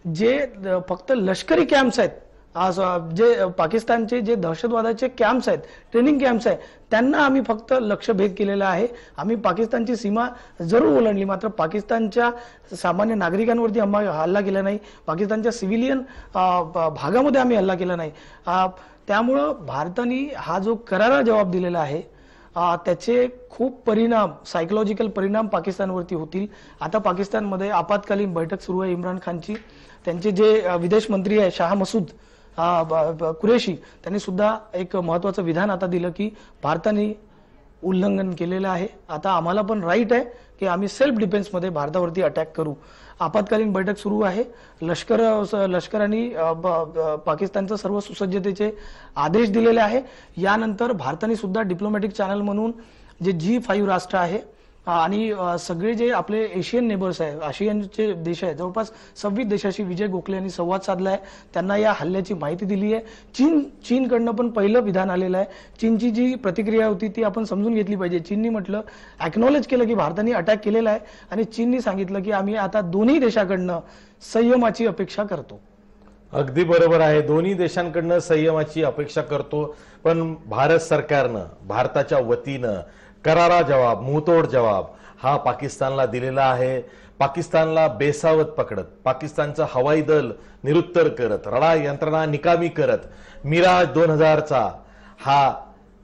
जे फक्त लष्करी कॅम्प्स आहेत जे पाकिस्तानचे जे दहशतवादाचे कॅम्प्स आहेत, ट्रेनिंग कॅम्प्स आहेत, त्यांना आम्ही फक्त लक्ष्यभेद केलेला आहे. आम्ही पाकिस्तानची सीमा जरूर ओलांडली, मात्र पाकिस्तानच्या सामान्य नागरिकांवरती हल्ला केला नाही, पाकिस्तानच्या सिव्हिलियन भागामध्ये आम्ही हल्ला केला नाही. त्यामुळं भारताने हा जो करारा जबाब दिलेला आहे त्याचे खूप परिणाम, सायकोलॉजिकल परिणाम पाकिस्तानवरती होतील. आता पाकिस्तानमध्ये आपत्कालीन बैठक सुरू आहे इम्रान खानची. त्यांचे जे विदेश मंत्री आहे शाह मसूद कुरेशी, त्यांनी सुद्धा एक महत्वाचं विधान आता दिलं की भारताने उल्लंघन केलेलं आहे, आता आम्हाला पण राईट आहे की आम्ही सेल्फ डिफेन्समध्ये भारतावरती अटॅक करू. आपत्कालीन बैठक सुरू आहे. लष्कराने पाकिस्तानचं सर्व सुसज्जतेचे आदेश दिलेले आहे. यानंतर भारताने सुद्धा डिप्लोमॅटिक चॅनल म्हणून जे G5 राष्ट्र आहे आणि सगळे जे आपले एशियन नेबर्स आहे, आशियानचे देश आहे, जवळपास 26 देशाशी विजय गोखले यांनी संवाद साधला आहे. त्यांना या हल्ल्याची माहिती दिली आहे. चीनकडनं पण पहिलं विधान आलेलं आहे. चीनची जी प्रतिक्रिया होती ती आपण समजून घेतली पाहिजे. चीननी म्हटलं, ॲक्नॉलेज केलं की भारताने अटॅक केलेला आहे आणि चीननी सांगितलं की आम्ही आता दोन्ही देशाकडनं संयमाची अपेक्षा करतो. अगदी बरोबर आहे, दोन्ही देशांकडनं संयमाची अपेक्षा करतो. पण भारत सरकारनं भारताच्या वतीनं करारा जवाब, मुंहतोड जवाब हा पाकिस्तानला दिलेला आहे. पाकिस्तानला बेसावत पकडत, पाकिस्तानचं हवाई दल निरुत्तर करत, रडार यंत्रणा निकामी करत मिराज 2000चा हा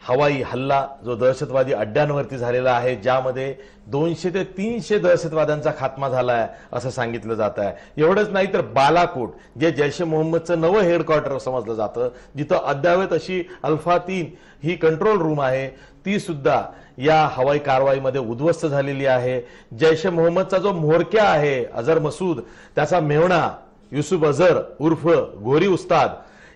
हवाई हल्ला जो दहशतवादी अड्ड्यांवरती झालेला आहे, ज्यामध्ये 200 ते 300 दहशतवाद्यांचा खात्मा झाला आहे असं सांगितलं जात आहे. एवढंच नाही तर बालाकोट, जे जैश ए मोहम्मदचं नवं हेडक्वार्टर समजलं जातं, जिथं अद्यावत अशी अल्फा 3 ही कंट्रोल रूम आहे, ती सुद्धा या हवाई कारवाईमध्ये उद्ध्वस्त झालेली आहे. जैश ए मोहम्मदचा जो म्होरक्या आहे अझर मसूद, त्याचा मेव्हणा युसुफ अझर उर्फ घोरी उस्ताद,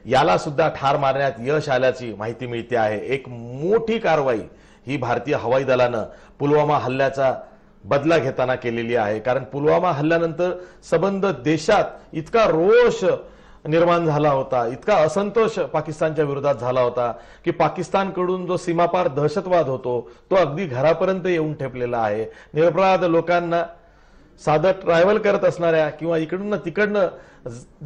याला सुद्धा ठार मारण्यात यश आल्याची माहिती मिळते आहे. एक मोठी कारवाई ही भारतीय हवाई दलानं पुलवामा हल्ल्याचा बदला घेताना केलेली आहे. कारण पुलवामा हल्ल्यानंतर सबंध देशात इतका रोष निर्माण झाला होता, इतका असंतोष पाकिस्तानच्या विरोधात झाला होता की पाकिस्तानकडून जो सीमापार दहशतवाद होतो तो अगदी घरापर्यंत येऊन ठेपलेला आहे. निरपराध लोकांना साधं ट्रॅव्हल करत असणाऱ्या किंवा इकडून तिकडनं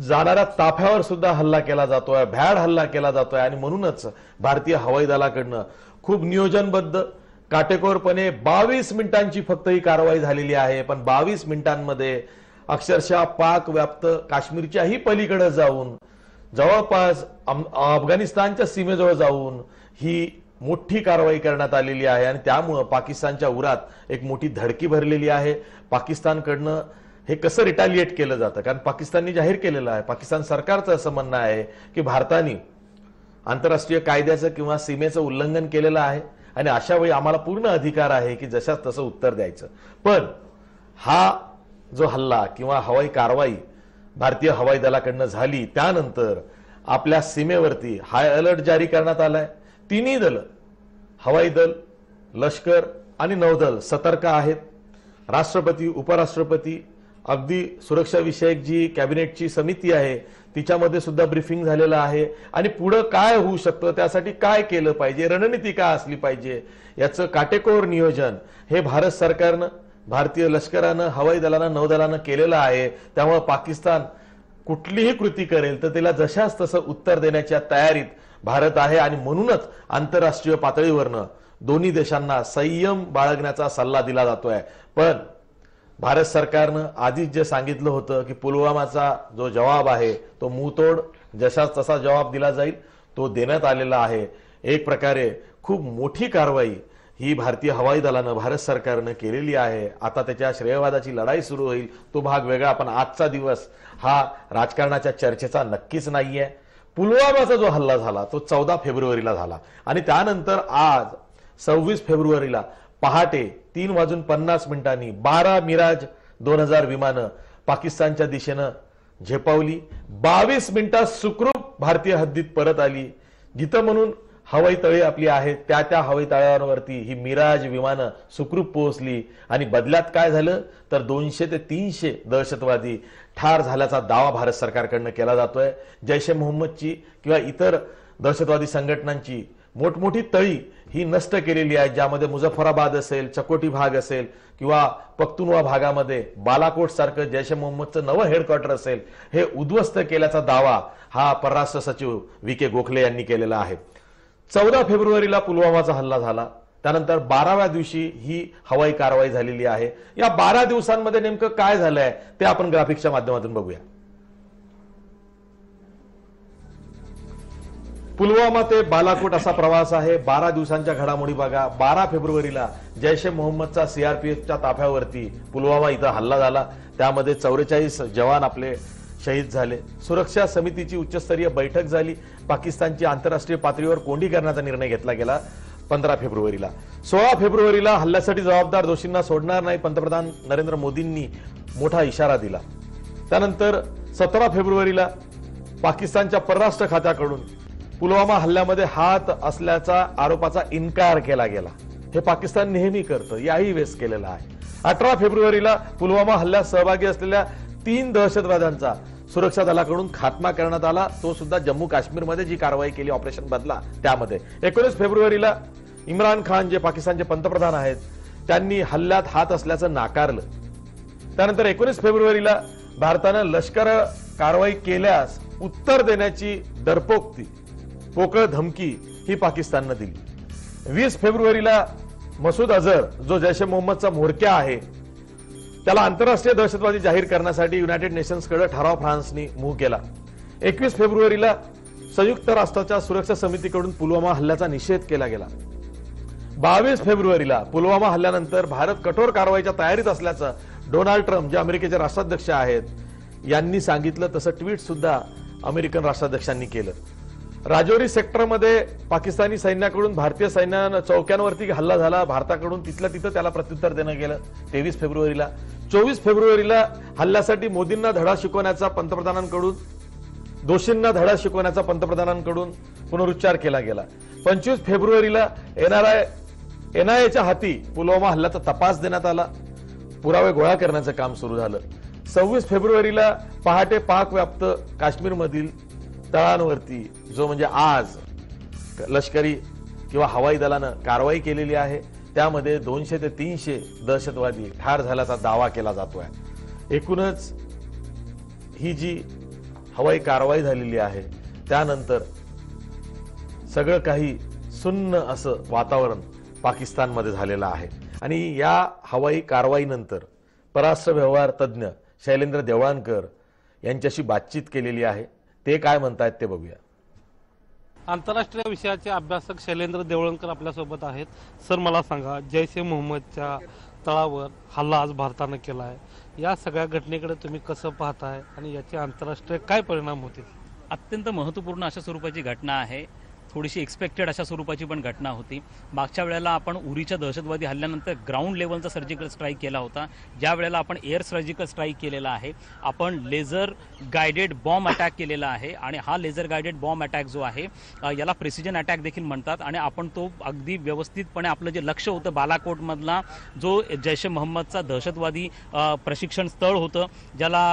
जाणाऱ्या ताफ्यावर सुद्धा हल्ला केला जातोय, भ्याड हल्ला केला जातोय. आणि म्हणूनच भारतीय हवाई दलाकडनं खूप नियोजनबद्ध काटेकोरपणे 22 मिनिटांची फक्त ही कारवाई झालेली आहे. पण 22 मिनिटांमध्ये अक्षरशः पाक व्याप्त काश्मीरच्याही पलीकडे जाऊन जवळपास अफगाणिस्तानच्या सीमेजवळ जाऊन ही मोठी कारवाई करण्यात आलेली आहे. आणि त्यामुळे पाकिस्तानच्या उरात एक मोठी धडकी भरलेली आहे. पाकिस्तानकडनं हे कसं रिटॅलिएट केलं जातं, कारण पाकिस्तानने जाहीर केलेलं आहे, पाकिस्तान सरकारचं असं म्हणणं आहे की भारताने आंतरराष्ट्रीय कायद्याचं किंवा सीमेचं उल्लंघन केलेलं आहे आणि अशा वेळी आम्हाला पूर्ण अधिकार आहे की जशाच तसं उत्तर द्यायचं. पण हा जो हल्ला किंवा हवाई कारवाई भारतीय हवाई दलाकडनं झाली त्यानंतर आपल्या सीमेवरती हाय अलर्ट जारी करण्यात आलाय. तिन्ही दल, हवाई दल, लष्कर आणि नौदल सतर्क आहेत. राष्ट्रपती, उपराष्ट्रपती, अगदी सुरक्षा विषयक जी कॅबिनेटची समिती आहे तिच्यामध्ये सुद्धा ब्रीफिंग झालेलं आहे. आणि पुढे काय होऊ शकतं, त्यासाठी काय केलं पाहिजे, रणनीती काय असली पाहिजे, याचं काटेकोर नियोजन हे भारत सरकारनं, भारतीय लष्करानं, हवाई दलानं, नौदलानं केलेलं आहे. त्यामुळे पाकिस्तान कुठलीही कृती करेल तर तिला जशाच तसं उत्तर देण्याच्या तयारीत भारत आहे. आणि म्हणूनच आंतरराष्ट्रीय पातळीवरनं दोन्ही देशांना संयम बाळगण्याचा सल्ला दिला जातोय. पण भारत सरकारनं आधीच जे सांगितलं होतं की पुलवामाचा जो जवाब आहे तो मुंहतोड जशाच तसा जवाब दिला जाईल, तो देण्यात आलेला आहे. एक प्रकारे खूप मोठी कारवाई ही भारतीय हवाई दलानं, भारत सरकारनं केलेली आहे. आता त्याच्या श्रेयवादाची लढाई सुरू होईल, तो भाग वेगळा. पण आजचा दिवस हा राजकारणाच्या चर्चेचा नक्कीच नाहीये. पुलवामाचा जो हल्ला झाला तो 14 फेब्रुवारीला झाला आणि त्यानंतर आज 26 फेब्रुवारीला पहाटे 3:50 12 मिराज 2000 विमानं पाकिस्तानच्या दिशेनं झेपावली. 22 मिनिटात सुखरूप भारतीय हद्दीत परत आली. जिथं म्हणून हवाई तळे आपली आहेत त्या हवाई तळांवरती ही मिराज विमानं सुखरूप पोहोचली. आणि बदल्यात काय झालं तर 200 ते 300 दहशतवादी ठार झाल्याचा दावा भारत सरकारकडनं केला जातोय. जैश ए मोहम्मदची किंवा इतर दहशतवादी संघटनांची मोठमोठी तळी ही नष्ट केलेली आहे, ज्यामध्ये मुझफ्फराबाद असेल, चकोटी भाग असेल किंवा पख्तुनवा भागामध्ये बालाकोट सारखं जैश ए मोहम्मदचं नवं हेडक्वार्टर असेल, हे उद्ध्वस्त केल्याचा दावा हा परराष्ट्र सचिव VK गोखले यांनी केलेला आहे. 14 फेब्रुवारीला पुलवामाचा हल्ला झाला, त्यानंतर 12व्या दिवशी ही हवाई कारवाई झालेली आहे. या 12 दिवसांमध्ये नेमकं काय झालंय ते आपण ग्राफिक्सच्या माध्यमातून बघूया. पुलवामा ते बालाकोट असा प्रवास आहे. 12 दिवसांच्या घडामोडी बघा. 12 फेब्रुवारीला जैश ए मोहम्मदचा CRPFच्या ताफ्यावरती पुलवामा इथं हल्ला झाला, त्यामध्ये 44 जवान आपले शहीद झाले. सुरक्षा समितीची उच्चस्तरीय बैठक झाली. पाकिस्तानची आंतरराष्ट्रीय पातळीवर कोंडी करण्याचा निर्णय घेतला गेला 15 फेब्रुवारीला. 16 फेब्रुवारीला हल्ल्यासाठी जबाबदार दोषींना सोडणार नाही, पंतप्रधान नरेंद्र मोदींनी मोठा इशारा दिला. त्यानंतर 17 फेब्रुवारीला पाकिस्तानच्या परराष्ट्र खात्याकडून पुलवामा हल्ल्यामध्ये हात असल्याचा आरोपाचा इन्कार केला गेला. हे पाकिस्तान नेहमी करतं, याही वेळेस केलेलं आहे. 18 फेब्रुवारीला पुलवामा हल्ल्यात सहभागी असलेल्या 3 दहशतवाद्यांचा सुरक्षा दलाकडून खात्मा करण्यात आला, तो सुद्धा जम्मू काश्मीरमध्ये जी कारवाई केली ऑपरेशन बदला त्यामध्ये. 19 फेब्रुवारीला इम्रान खान जे पाकिस्तानचे पंतप्रधान आहेत त्यांनी हल्ल्यात हात असल्याचं नाकारलं. त्यानंतर 19 फेब्रुवारीला भारतानं लष्कर कारवाई केल्यास उत्तर देण्याची डरपोक्ती पोकळ धमकी ही पाकिस्ताननं दिली. 20 फेब्रुवारीला मसूद अझहर जो जैश ए मोहम्मदचा म्होरक्या आहे त्याला आंतरराष्ट्रीय दहशतवादी जाहीर करण्यासाठी युनायटेड नेशन्सकडे ठराव फ्रान्सनी मूव्ह केला. 21 फेब्रुवारीला संयुक्त राष्ट्राच्या सुरक्षा समितीकडून पुलवामा हल्ल्याचा निषेध केला गेला. 22 फेब्रुवारीला पुलवामा हल्ल्यानंतर भारत कठोर कारवाईच्या तयारीत असल्याचं डोनाल्ड ट्रम्प जे अमेरिकेचे राष्ट्राध्यक्ष आहेत यांनी सांगितलं. तसं ट्विट सुद्धा अमेरिकन राष्ट्राध्यक्षांनी केलं. राजौरी सेक्टरमध्ये पाकिस्तानी सैन्याकडून भारतीय सैन्यानं चौक्यांवरती हल्ला झाला. भारताकडून तिथल्या तिथं त्याला प्रत्युत्तर देण्यात गेलं 23 फेब्रुवारीला. 24 फेब्रुवारीला हल्ल्यासाठी मोदींना धडा शिकवण्याचा पंतप्रधानांकडून दोषींना धडा शिकवण्याचा पंतप्रधानांकडून पुनरुच्चार केला गेला. 25 फेब्रुवारीला NIAच्या हाती पुलवामा हल्ल्याचा तपास देण्यात आला. पुरावे गोळा करण्याचं काम सुरू झालं. 26 फेब्रुवारीला पहाटे पाक व्याप्त काश्मीरमधील तळांवरती जो म्हणजे आज लष्करी किंवा हवाई दलानं कारवाई केलेली आहे, त्यामध्ये 200 ते 300 दहशतवादी ठार झाल्याचा दावा केला जातोय. एकूणच ही जी हवाई कारवाई झालेली आहे त्यानंतर सगळं काही सुन्न असं वातावरण पाकिस्तानमध्ये झालेलं आहे. आणि या हवाई कारवाईनंतर परराष्ट्र व्यवहार तज्ज्ञ शैलेंद्र देवळानकर यांच्याशी बातचीत केलेली आहे. ते काय म्हणतायत ते बघूया. आंतरराष्ट्रीय विषयाचे अभ्यासक शैलेंद्र देवळणकर आपल्यासोबत आहेत. सर, मला सांगा, जैश ए मोहम्मदच्या तळावर हल्ला आज भारतानं केला आहे, या सगळ्या घटनेकडे तुम्ही कसं पाहताय आणि याचे आंतरराष्ट्रीय काय परिणाम होतील? अत्यंत महत्त्वपूर्ण अशा स्वरूपाची घटना आहे. थोडीशी एक्सपेक्टेड अशा स्वरूपाची पण घटना होती. मागच्या वेळेला आपण उरीच्या दहशतवादी हल्ल्यानंतर ग्राउंड लेवलचा सर्जिकल स्ट्राईक केला होता. ज्या वेळेला आपण एअर सर्जिकल स्ट्राईक केलेला आहे, आपण लेझर गायडेड बॉम्ब अटॅक केलेला आहे. आणि हा लेझर गायडेड बॉम्ब अटॅक जो आहे याला प्रिसिजन अटॅक देखील म्हणतात. आणि आपण तो अगदी व्यवस्थितपणे आपलं जे लक्ष होतं बालाकोटमधला जो जैश ए मोहम्मदचा दहशतवादी प्रशिक्षण स्थळ होतं ज्याला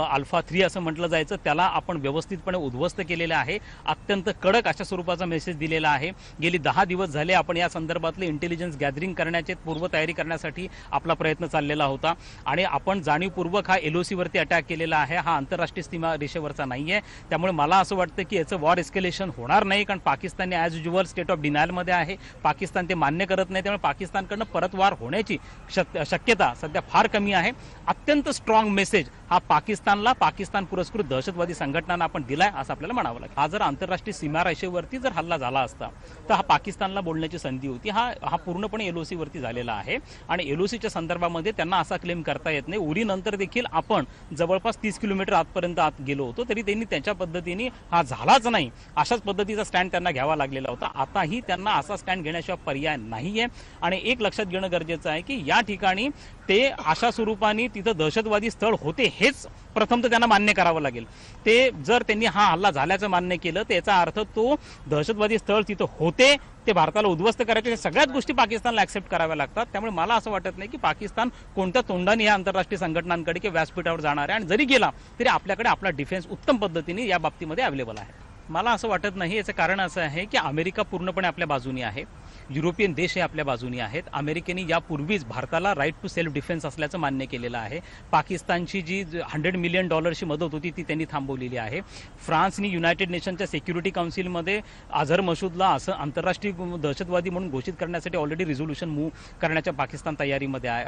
अल्फा 3 असं म्हटलं जायचं, त्याला आपण व्यवस्थितपणे उद्ध्वस्त केलेलं आहे. अत्यंत कडक अशा स्वरूपाचा मेसेज दिलेला आहे. गेली 10 दिवस झाले आपण या संदर्भातले इंटेलिजन्स गॅदरिंग करण्याचे पूर्वतयारी करण्यासाठी आपला प्रयत्न चाललेला होता. आणि आपण जाणीवपूर्वक हा LOC वरती अटॅक केलेला आहे. हा आंतरराष्ट्रीय सीमा रेषेवरचा नाही आहे. त्यामुळे मला असं वाटतं की याचं वॉर एस्केलेशन होणार नाही, कारण Pakistan as usual state of डिनायलमध्ये आहे. पाकिस्तान ते मान्य करत नाही. त्यामुळे पाकिस्तानकडनं परतवार होण्याची शक्यता सध्या फार कमी आहे. अत्यंत स्ट्रॉंग मेसेज हा पाकिस्तानला पाकिस्तान पुरस्कृत दहशतवादी संघटनांना आपण दिलाय असं आपल्याला म्हणावं लागेल. हा जर आंतरराष्ट्रीय सीमा रेषेवरती जर हल्ला झाला असता तर हा पाकिस्तानला बोलण्याची संधी होती. हा पूर्णपणे LOC वरती झालेला आहे. आणि LOCच्या संदर्भामध्ये त्यांना असा क्लेम करता येत नाही. उरी नंतर देखील आपण जवळपास 30 किलोमीटर आतपर्यंत आत गेलो होतो, तरी त्यांनी त्यांच्या पद्धतीने हा झालाच नाही अशाच पद्धतीचा स्टँड त्यांना घ्यावा लागलेला होता. आताही त्यांना असा स्टँड घेण्याशिवाय पर्याय नाहीये. आणि एक लक्षात घेणं गरजेचं आहे की या ठिकाणी ते अशा स्वरूपाने तिथं दहशतवादी स्थळ होते हेच प्रथम तर त्यांना मान्य करावं लागेल. ते जर त्यांनी हा हल्ला झाल्याचं मान्य केलं तर याचा अर्थ तो दहशतवादी स्थळ तिथं होते, ते भारताला उद्ध्वस्त करायचे, सगळ्याच गोष्टी पाकिस्तानला ऍक्सेप्ट कराव्या लागतात. त्यामुळे मला असं वाटत नाही की पाकिस्तान कोणत्या तोंडाने या आंतरराष्ट्रीय संघटनांकडे किंवा व्यासपीठावर जाणार आहे. आणि जरी गेला तरी आपल्याकडे आपला डिफेन्स उत्तम पद्धतीने या बाबतीमध्ये अवेलेबल आहे. मला असं वाटत नाही. याचं कारण असं आहे की अमेरिका पूर्णपणे आपल्या बाजूनी आहे, युरोपियन देश हे आपल्या बाजूनी आहेत. अमेरिकेने यापूर्वीच भारताला राईट टू सेल्फ डिफेन्स असल्याचं मान्य केलेलं आहे. पाकिस्तानची जी $100 मिलियन मदत होती ती त्यांनी थांबवलेली आहे. फ्रान्सनी युनायटेड नेशनच्या सिक्युरिटी काउन्सिलमध्ये अझहर मसूदला असं आंतरराष्ट्रीय दहशतवादी म्हणून घोषित करण्यासाठी ऑलरेडी रिझोल्युशन मूव्ह करण्याच्या पाकिस्तान तयारीमध्ये आहे,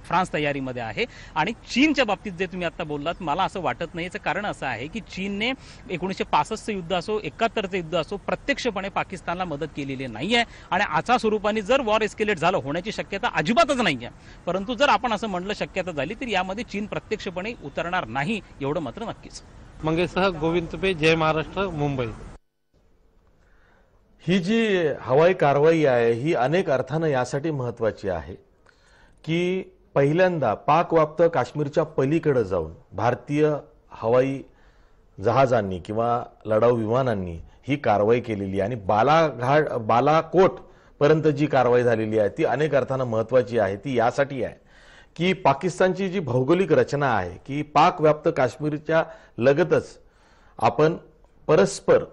फ्रान्स तयारीमध्ये आहे. आणि चीनच्या बाबतीत जे तुम्ही आता बोललात, मला असं वाटत नाही. याचं कारण असं आहे की चीनने 1965चं युद्ध असो, 71चं युद्ध असो, प्रत्यक्षपणे पाकिस्तानला मदत केलेली नाही आहे. आणि आजच्या स्वरूपाने जर वॉर एस्केलेट झालं होण्याची शक्यता अजिबातच नाही आहे. परंतु जर आपण असं म्हणलं शक्यता झाली तर यामध्ये चीन प्रत्यक्षपणे उतरणार नाही, एवढं मात्र नक्कीच. मंगेशसह गोविंद तुपे, जय महाराष्ट्र, मुंबई. ही जी हवाई कारवाई आहे ही अनेक अर्थानं यासाठी महत्वाची आहे की पहिल्यांदा पाक व्याप्त काश्मीरच्या पलीकडे जाऊन भारतीय हवाई जहाजांनी किंवा लढाऊ विमानांनी ही कारवाई केलेली आहे. आणि बालाकोट पर्यंत जी कारवाई झालेली आहे ती अनेक अर्थानं महत्वाची आहे. ती यासाठी आहे की पाकिस्तानची जी भौगोलिक रचना आहे की पाक व्याप्त काश्मीरच्या लगतच आपण परस्पर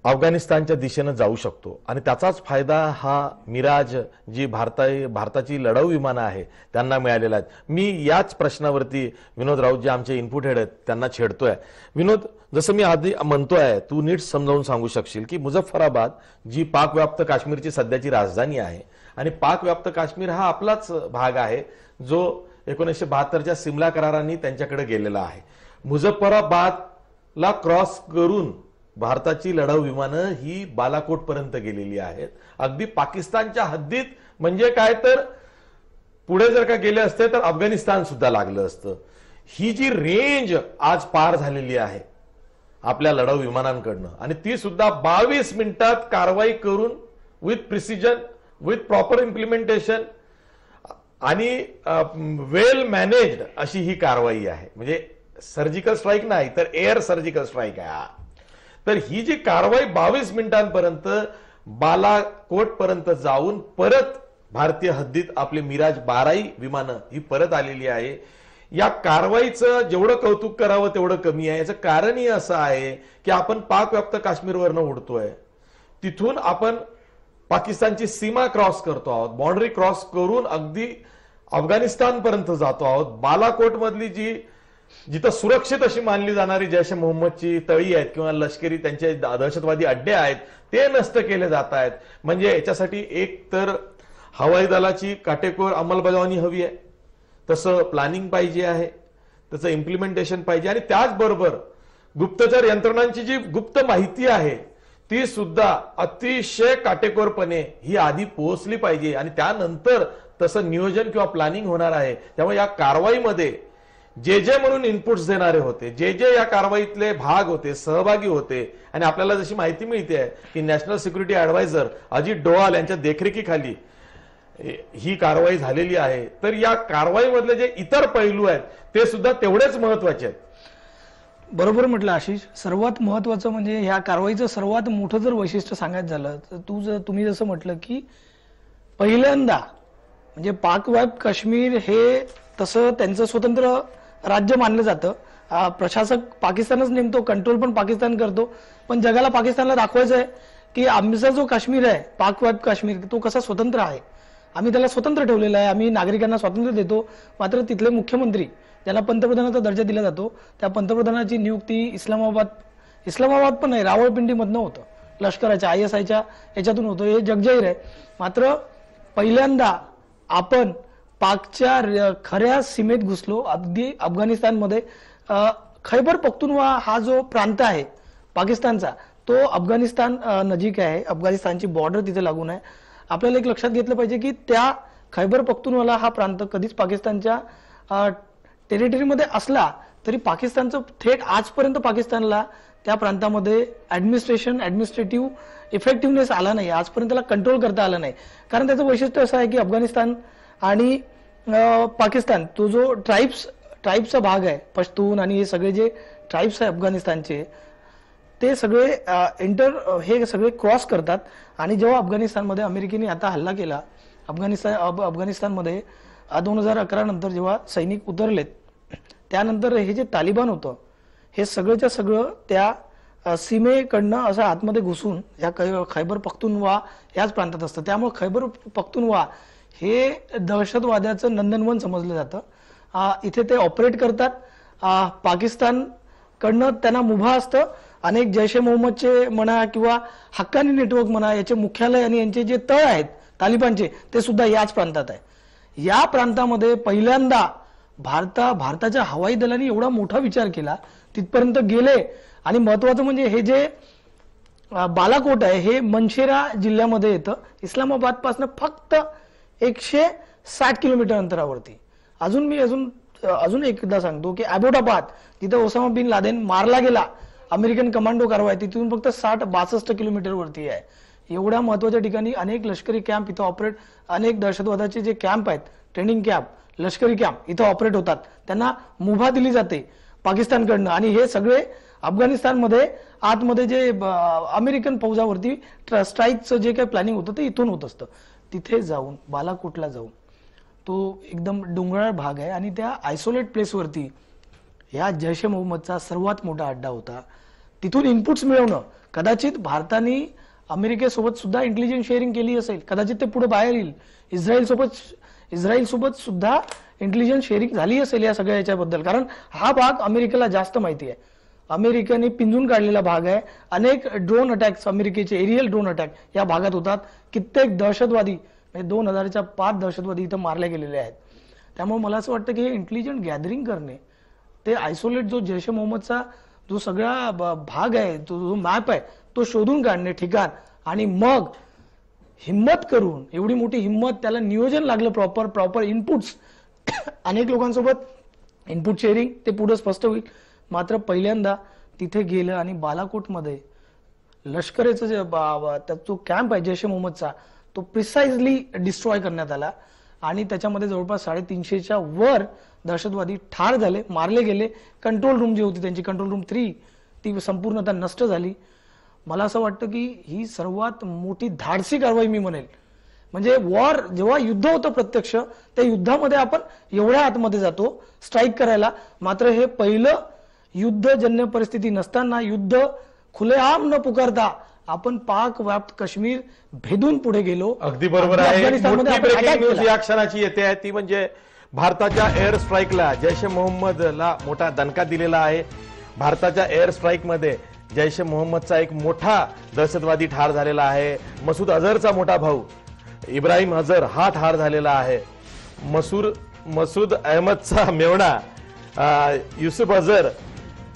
अफगाणिस्तानच्या दिशेने जाऊ शकतो. आणि त्याचाच फायदा हा मिराज जी भारताची लढाऊ विमानं आहे त्यांना मिळालेला आहे. मी याच प्रश्नावरती विनोद राऊत जे आमचे इनपुट हेड आहेत त्यांना छेडतोय. विनोद, जसं मी आधी म्हणतोय, तू नीट समजावून सांगू शकशील की मुझफ्फराबाद जी पाक व्याप्त काश्मीरची सध्याची राजधानी आहे आणि पाक व्याप्त काश्मीर हा आपलाच भाग आहे जो 1972च्या सिमला करारांनी त्यांच्याकडे गेलेला आहे. मुझफ्फराबादला क्रॉस करून भारताची लढाऊ विमानं ही बालाकोट पर्यंत गेलेली आहेत. अगदी पाकिस्तानच्या हद्दीत, म्हणजे काय तर पुढे जर का गेले असते तर अफगाणिस्तान सुद्धा लागलं असतं. ही जी रेंज आज पार झालेली आहे आपल्या लढाऊ विमानांकडनं आणि ती सुद्धा 22 मिनिटात कारवाई करून with precision, with proper implementation आणि वेल मॅनेज्ड अशी ही कारवाई आहे. म्हणजे सर्जिकल स्ट्राईक नाही तर एअर सर्जिकल स्ट्राईक आहे. तर ही जी कारवाई 22 मिनिटांपर्यंत बालाकोट पर्यंत जाऊन परत भारतीय हद्दीत आपले मिराज 12 विमानं ही परत आलेली आहे. या कारवाईचं जेवढं कौतुक करावं तेवढं कमी आहे. याचं कारणही असं आहे की आपण पाक व्याप्त काश्मीरवरनं उडतोय, तिथून आपण पाकिस्तानची सीमा क्रॉस करतो आहोत, बाउंड्री क्रॉस करून अगदी अफगाणिस्तान पर्यंत जातो आहोत. बालाकोट मधली जिथं सुरक्षित अशी मानली जाणारी जैश ए मोहम्मदची तळी आहेत किंवा लष्करी त्यांचे दहशतवादी अड्डे आहेत ते नष्ट केले जात आहेत. म्हणजे याच्यासाठी एक तर हवाई दलाची काटेकोर अंमलबजावणी हवी आहे, तसं प्लॅनिंग पाहिजे आहे, त्याचं इम्प्लिमेंटेशन पाहिजे आणि त्याचबरोबर गुप्तचर यंत्रणांची जी गुप्त माहिती आहे ती सुद्धा अतिशय काटेकोरपणे ही आधी पोहोचली पाहिजे आणि त्यानंतर तसं नियोजन किंवा प्लॅनिंग होणार आहे. त्यामुळे या कारवाईमध्ये जे म्हणून इनपुट्स देणारे होते, जे या कारवाईतले भाग होते, सहभागी होते आणि आपल्याला जशी माहिती मिळते आहे की national security adviser Ajit Doval यांच्या देखरेखीखाली ही कारवाई झालेली आहे. तर या कारवाईमधले जे इतर पैलू आहेत ते सुद्धा तेवढेच महत्वाचे आहेत. बरोबर म्हटलं आशिष. सर्वात महत्वाचं म्हणजे ह्या कारवाईचं सर्वात मोठं जर वैशिष्ट्य सांगायचं झालं तर तुम्ही जसं म्हटलं की पहिल्यांदा म्हणजे पाक व्याप्त काश्मीर हे तसं त्यांचं स्वतंत्र राज्य मानलं जातं. प्रशासक पाकिस्तानच नेमतो, कंट्रोल पण पाकिस्तान करतो, पण जगाला पाकिस्तानला दाखवायचं आहे की आमचा जो काश्मीर आहे पाक व्याप्त काश्मीर तो कसा स्वतंत्र आहे. आम्ही त्याला स्वतंत्र ठेवलेलं आहे, आम्ही नागरिकांना स्वातंत्र्य देतो. मात्र तिथले मुख्यमंत्री ज्याला पंतप्रधानाचा दर्जा दिला जातो त्या पंतप्रधानाची नियुक्ती इस्लामाबाद पण नाही, रावळपिंडीमधनं होतं, लष्कराच्या ISIच्या याच्यातून होतं. हे जगजाहीर आहे. मात्र पहिल्यांदा आपण पाकच्या खऱ्या सीमेत घुसलो. अगदी अफगाणिस्तानमध्ये खैबर पख्तूनवा हा जो प्रांत आहे पाकिस्तानचा तो अफगाणिस्तान नजीक आहे, अफगाणिस्तानची बॉर्डर तिथे लागून आहे. आपल्याला एक लक्षात घेतलं पाहिजे की त्या खैबर पख्तूनवाला हा प्रांत कधीच पाकिस्तानच्या टेरिटरीमध्ये असला तरी पाकिस्तानचं थेट आजपर्यंत पाकिस्तानला त्या प्रांतामध्ये ऍडमिनिस्ट्रेटिव्ह इफेक्टिव्हनेस आला नाही, आजपर्यंत त्याला कंट्रोल करता आला नाही. कारण त्याचं वैशिष्ट्य असं आहे की अफगाणिस्तान आणि पाकिस्तान तो जो ट्राईब्सचा भाग आहे, पश्तून आणि हे सगळे जे ट्राईब्स आहे अफगाणिस्तानचे ते सगळे हे सगळे क्रॉस करतात. आणि जेव्हा अफगाणिस्तानमध्ये अमेरिकेने आता हल्ला केला, अफगाणिस्तानमध्ये 2011 नंतर जेव्हा सैनिक उतरलेत त्यानंतर हे जे तालिबान होतं हे सगळंच्या सगळं त्या सीमेकडनं असं आतमध्ये घुसून या खैबर पख्तूनवा याच प्रांतात असतं. त्यामुळे खैबर पख्तूनवा हे दहशतवाद्याचं नंदनवन समजलं जातं. इथे ते ऑपरेट करतात. पाकिस्तानकडनं त्यांना मुभा असतं. अनेक जैश ए मोहम्मदचे म्हणा किंवा हक्कानी नेटवर्क म्हणा याचे मुख्यालय आणि यांचे जे तळ आहेत तालिबानचे ते सुद्धा याच प्रांतात आहे. या प्रांतामध्ये पहिल्यांदा भारताच्या हवाई दलाने एवढा मोठा विचार केला, तिथपर्यंत गेले. आणि महत्वाचं म्हणजे हे जे बालाकोट आहे हे मनशेरा जिल्ह्यामध्ये येतं. इस्लामाबाद पासून फक्त 160 किलोमीटर अंतरावरती. अजून एकदा सांगतो की अबोटाबाद जिथे ओसामा बिन लादेन मारला गेला, अमेरिकन कमांडो कारवाई, तिथून फक्त 60-62 किलोमीटर वरती आहे. एवढ्या महत्वाच्या ठिकाणी अनेक लष्करी कॅम्प इथं ऑपरेट, अनेक दहशतवादाचे जे कॅम्प आहेत, ट्रेनिंग कॅम्प, लष्करी कॅम्प इथं ऑपरेट होतात. त्यांना मुभा दिली जाते पाकिस्तानकडनं. आणि हे सगळे अफगाणिस्तानमध्ये आतमध्ये जे अमेरिकन फौजावरती स्ट्राईकचं जे काही प्लॅनिंग होतं ते इथून होत असतं. तिथे जाऊन बालाकोटला जाऊन तो एकदम डोंगराळ भाग आहे आणि त्या आयसोलेट प्लेसवरती या जैश ए मोहम्मदचा सर्वात मोठा अड्डा होता. तिथून इनपुट्स मिळवणं, कदाचित भारताने अमेरिकेसोबत सुद्धा इंटेलिजन्स शेअरिंग केली असेल, कदाचित ते पुढे बाहेर येईल. इस्रायल सोबत सुद्धा इंटेलिजन्स शेअरिंग झाली असेल या सगळ्या याच्याबद्दल, कारण हा भाग अमेरिकेला जास्त माहिती आहे. अमेरिकेने पिंजून काढलेला भाग आहे. अनेक ड्रोन अटॅक्स, अमेरिकेचे एरियल ड्रोन अटॅक या भागात होतात. कित्येक दहशतवादी, 2000च्या 5 दहशतवादी इथं मारले गेलेले आहेत. त्यामुळे मला असं वाटतं की हे इंटेलिजंट गॅदरिंग करणे, ते आयसोलेट जो जैश ए मोहम्मदचा जो सगळा भाग आहे, तो जो मॅप आहे तो शोधून काढणे ठिकाण, आणि मग हिम्मत करून, एवढी मोठी हिम्मत, त्याला नियोजन लागलं, प्रॉपर इनपुट्स, अनेक लोकांसोबत इनपुट शेअरिंग, ते पुढे स्पष्ट होईल. मात्र पहिल्यांदा तिथे गेलं आणि बालाकोटमध्ये लष्कराचं जो कॅम्प आहे जैश ए मोहम्मदचा तो प्रिसाइजली डिस्ट्रॉय करण्यात आला. आणि त्याच्यामध्ये जवळपास 350च्या वर दहशतवादी ठार झाले, मारले गेले. कंट्रोल रूम जी होती त्यांची, कंट्रोल रूम 3, ती संपूर्णतः नष्ट झाली. मला असं वाटतं की ही सर्वात मोठी धाडसी कारवाई मी म्हणेल. म्हणजे वॉर, जेव्हा युद्ध होतं प्रत्यक्ष, त्या युद्धामध्ये आपण एवढ्या आतमध्ये जातो स्ट्राईक करायला. मात्र हे पहिलं युद्धजन्य परिस्थिती नसताना, युद्ध खुलेआम न पुकारता आपण पाक व्याप्त काश्मीर भेदून पुढे गेलो. अगदी बरोबर आहे. मोठी ब्रेकिंग न्यूज या क्षणाची येते आहे ती म्हणजे भारताच्या एअर स्ट्राईकला जैश ए मोहम्मदला मोठा दणका दिलेला आहे. भारताच्या एअर स्ट्राईक मध्ये जैश ए मोहम्मदचा एक मोठा दहशतवादी ठार झालेला आहे. मसूद अझहरचा मोठा भाऊ इब्राहिम अझहर हा ठार झालेला आहे. मसूद अहमदचा मेवणा युसुफ अझहर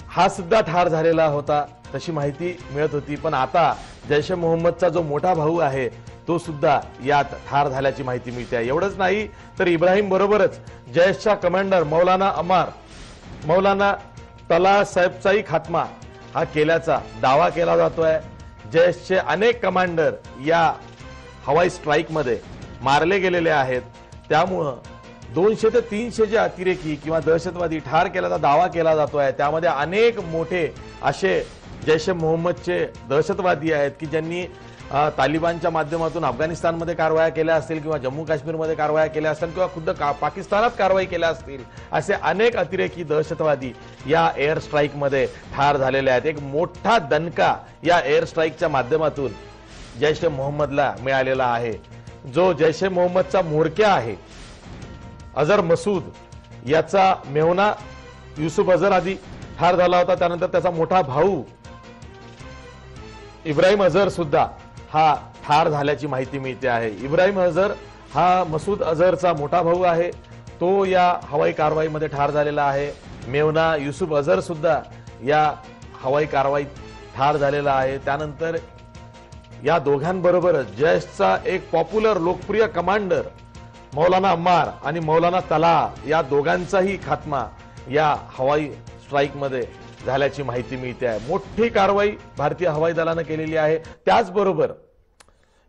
हा सुद्धा ठार झालेला होता, तशी माहिती मिळत होती. पण आता जैश ए मोहम्मदचा जो मोठा भाऊ आहे तो सुद्धा यात ठार झाल्याची माहिती मिळते आहे. एवढंच नाही तर इब्राहिम बरोबरच जैशचा कमांडर मौलाना तला साहेबचाही खात्मा हा केल्याचा दावा केला जातोय. जैशचे अनेक कमांडर या हवाई स्ट्राईक मध्ये मारले गेलेले आहेत. त्यामुळं 200 ते 300 जे अतिरेकी किंवा दहशतवादी ठार केल्याचा दावा केला जातोय. त्यामध्ये अनेक मोठे असे जैश ए मोहम्मदचे दहशतवादी आहेत की ज्यांनी तालिबानच्या माध्यमातून अफगाणिस्तानमध्ये कारवाया केल्या असतील किंवा जम्मू काश्मीरमध्ये कारवाया केल्या असतील किंवा खुद्द पाकिस्तानात कारवाई केल्या असतील. असे अनेक अतिरेकी दहशतवादी या एअर स्ट्राईक मध्ये ठार झालेले आहेत. एक मोठा दणका या एअर स्ट्राईकच्या माध्यमातून जैश ए मोहम्मदला मिळालेला आहे. जो जैश ए मोहम्मदचा म्होरक्या आहे अझहर मसूद याचा मेहना युसुफ अझहर आधी ठार झाला होता. त्यानंतर त्याचा मोठा भाऊ इब्राहिम अझहर सुद्धा हा ठार झाल्याची माहिती मिळते आहे. इब्राहिम अझहर हा मसूद अझहरचा मोठा भाऊ आहे. तो या हवाई कारवाईमध्ये ठार झालेला आहे. मेवना युसुफ अझहर सुद्धा या हवाई कारवाईत ठार झालेला आहे. त्यानंतर या दोघांबरोबर जैशचा एक पॉप्युलर लोकप्रिय कमांडर मौलाना अम्मार आणि मौलाना तला या दोघांचाही खात्मा या हवाई स्ट्राईक मध्ये झाल्याची माहिती मिळते आहे. मोठी कारवाई भारतीय हवाई दलानं केलेली आहे. त्याचबरोबर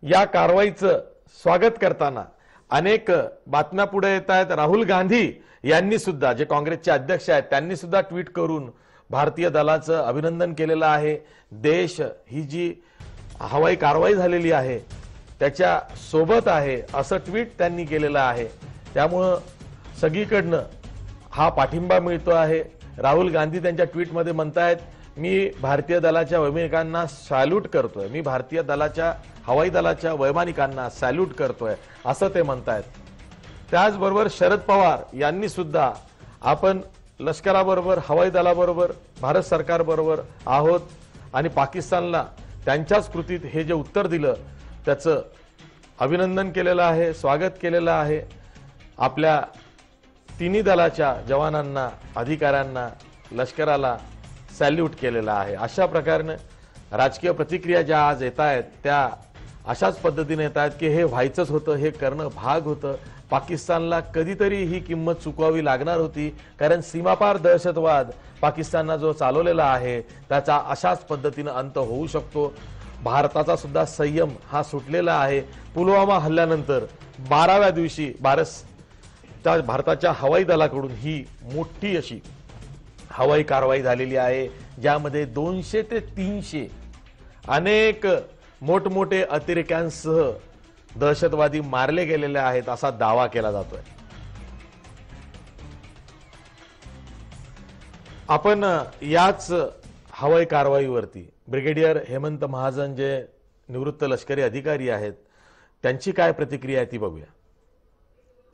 या कारवाईचं स्वागत करताना अनेक बातम्या पुढे येत आहेत. राहुल गांधी यांनी सुद्धा, जे काँग्रेसचे अध्यक्ष आहेत, त्यांनी सुद्धा ट्विट करून भारतीय दलाचं अभिनंदन केलेलं आहे. देश ही जी हवाई कारवाई झालेली आहे त्याच्या सोबत आहे असं ट्विट त्यांनी केलेलं आहे. त्यामुळं सगळीकडनं हा पाठिंबा मिळतो आहे. राहुल गांधी त्यांच्या ट्विटमध्ये म्हणतायत मी भारतीय दलाच्या वैमानिकांना सॅल्यूट करतोय, मी भारतीय दलाच्या हवाई दलाच्या वैमानिकांना सॅल्यूट करतोय असं ते म्हणतायत. त्याचबरोबर शरद पवार यांनी सुद्धा आपण लष्कराबरोबर हवाई दलाबरोबर भारत सरकारबरोबर आहोत आणि पाकिस्तानला त्यांच्याच कृतीत हे जे उत्तर दिलं त्याचं अभिनंदन केलेलं आहे, स्वागत केलेलं आहे. आपल्या तिन्ही दलाच्या जवानांना, अधिकाऱ्यांना, लष्कराला सॅल्यूट केलेला आहे. अशा प्रकारे राजकीय प्रतिक्रिया ज्या आज येत आहेत त्या अशाच पद्धतीने येत आहेत की हे व्हायचंच होतं, हे करणं भाग होतं. पाकिस्तानला कधीतरी ही किंमत चुकवावी लागणार होती, कारण सीमापार दहशतवाद पाकिस्तानला जो चालवलेला आहे त्याचा अशाच पद्धतीने अंत होऊ शकतो. भारताचा सुद्धा संयम हा सुटलेला आहे. पुलवामा हल्ल्यानंतर 12व्या दिवशी भारताच्या हवाई दलाकडून ही मोठी अशी हवाई कारवाई झालेली आहे, ज्यामध्ये 200 ते 300 अनेक मोठमोठे अतिरेक्यांसह दहशतवादी मारले गेलेले आहेत असा दावा केला जातोय. आपण याच हवाई कारवाईवरती ब्रिगेडियर हेमंत महाजन जे निवृत्त लष्करी अधिकारी आहेत त्यांची काय प्रतिक्रिया आहे ती बघूया.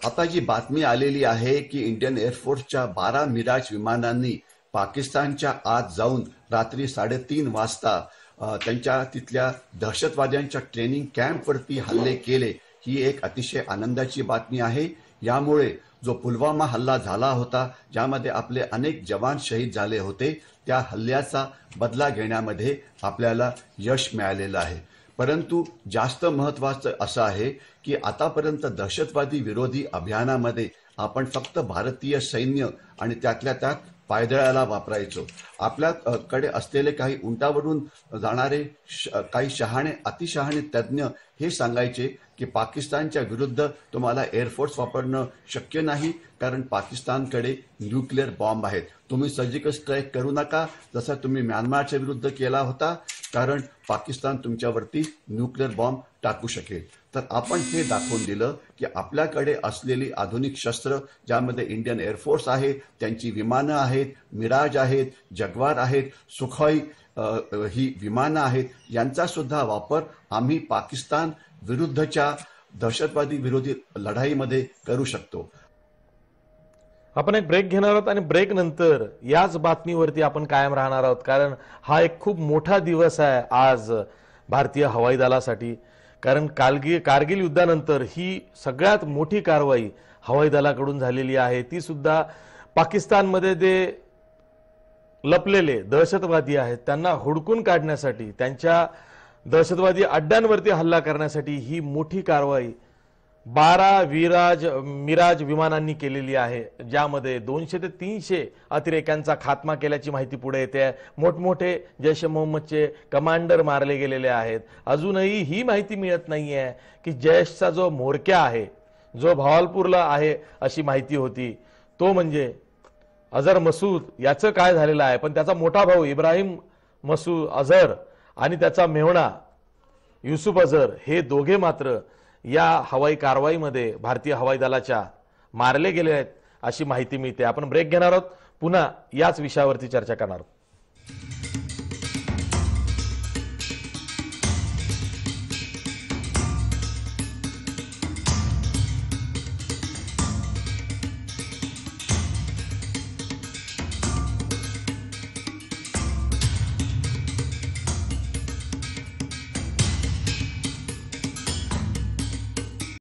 आता जी बातमी आलेली आहे की इंडियन एअरफोर्सच्या 12 मिराज विमानांनी पाकिस्तानच्या आत जाऊन रात्री 3:30 वाजता त्यांच्या तिथल्या दहशतवाद्यांच्या ट्रेनिंग कॅम्पवरती हल्ले केले, ही एक अतिशय आनंदाची बातमी आहे. यामुळे जो पुलवामा हल्ला झाला होता, ज्यामध्ये आपले अनेक जवान शहीद झाले होते, त्या हल्ल्याचा बदला घेण्यामध्ये आपल्याला यश मिळालेलं आहे. परंतु जास्त महत्वाचं असं आहे की आतापर्यंत दहशतवादी विरोधी अभियानामध्ये आपण फक्त भारतीय सैन्य आणि त्यातल्या त्यात पायदळाला वापरायचो. आपल्याकडे असलेले काही उंटावरून जाणारे काही अतिशहाणे तज्ज्ञ हे सांगायचे की पाकिस्तानच्या विरुद्ध तुम्हाला एअरफोर्स वापरणं शक्य नाही, कारण पाकिस्तानकडे न्यूक्लिअर बॉम्ब आहेत. तुम्ही सर्जिकल स्ट्राईक करू नका जसा तुम्ही म्यानमारच्या विरुद्ध केला होता, कारण पाकिस्तान तुमच्यावरती न्यूक्लिअर बॉम्ब टाकू शकेल. तर आपण हे दाखवून दिलं की आपल्याकडे असलेली आधुनिक शस्त्र, ज्यामध्ये इंडियन एअरफोर्स आहे, त्यांची विमानं आहेत, मिराज आहेत, जगवार आहेत, सुखोई ही विमानं आहेत, यांचा सुद्धा वापर आम्ही पाकिस्तान विरुद्धच्या दहशतवादी विरोधी लढाईमध्ये करू शकतो. आपण एक ब्रेक घेणार आहोत आणि ब्रेक नंतर याच बातमीवरती आपण कायम राहणार आहोत, कारण हा एक खूप मोठा दिवस आहे आज भारतीय हवाई दलासाठी. कारण कारगिल युद्धानंतर ही सगळ्यात मोठी कारवाई हवाई दलाकडून झालेली आहे. ती सुद्धा पाकिस्तानमध्ये जे लपलेले दहशतवादी आहेत त्यांना हुडकून काढण्यासाठी, त्यांच्या दहशतवादी अड्ड्यांवरती हल्ला करण्यासाठी ही मोठी कारवाई 12 मिराज विमानांनी केलेली आहे, ज्यामध्ये 200 ते 300 अतिरेक्यांचा खात्मा केल्याची माहिती पुढे येते. मोठमोठे जैश ए मोहम्मदचे कमांडर मारले गेलेले आहेत. अजूनही ही माहिती मिळत नाहीये की जैशचा जो म्होरक्या आहे, जो भावलपूरला आहे अशी माहिती होती, तो म्हणजे अझर मसूद, याचं काय झालेलं आहे. पण त्याचा मोठा भाऊ इब्राहिम मसूद अझर आणि त्याचा मेहुणा युसुफ अझर हे दोघे मात्र या हवाई कारवाईमध्ये भारतीय हवाई दलाच्या मारले गेले आहेत अशी माहिती मिळते. आपण ब्रेक घेणार आहोत, पुन्हा याच विषयावरती चर्चा करणार आहोत.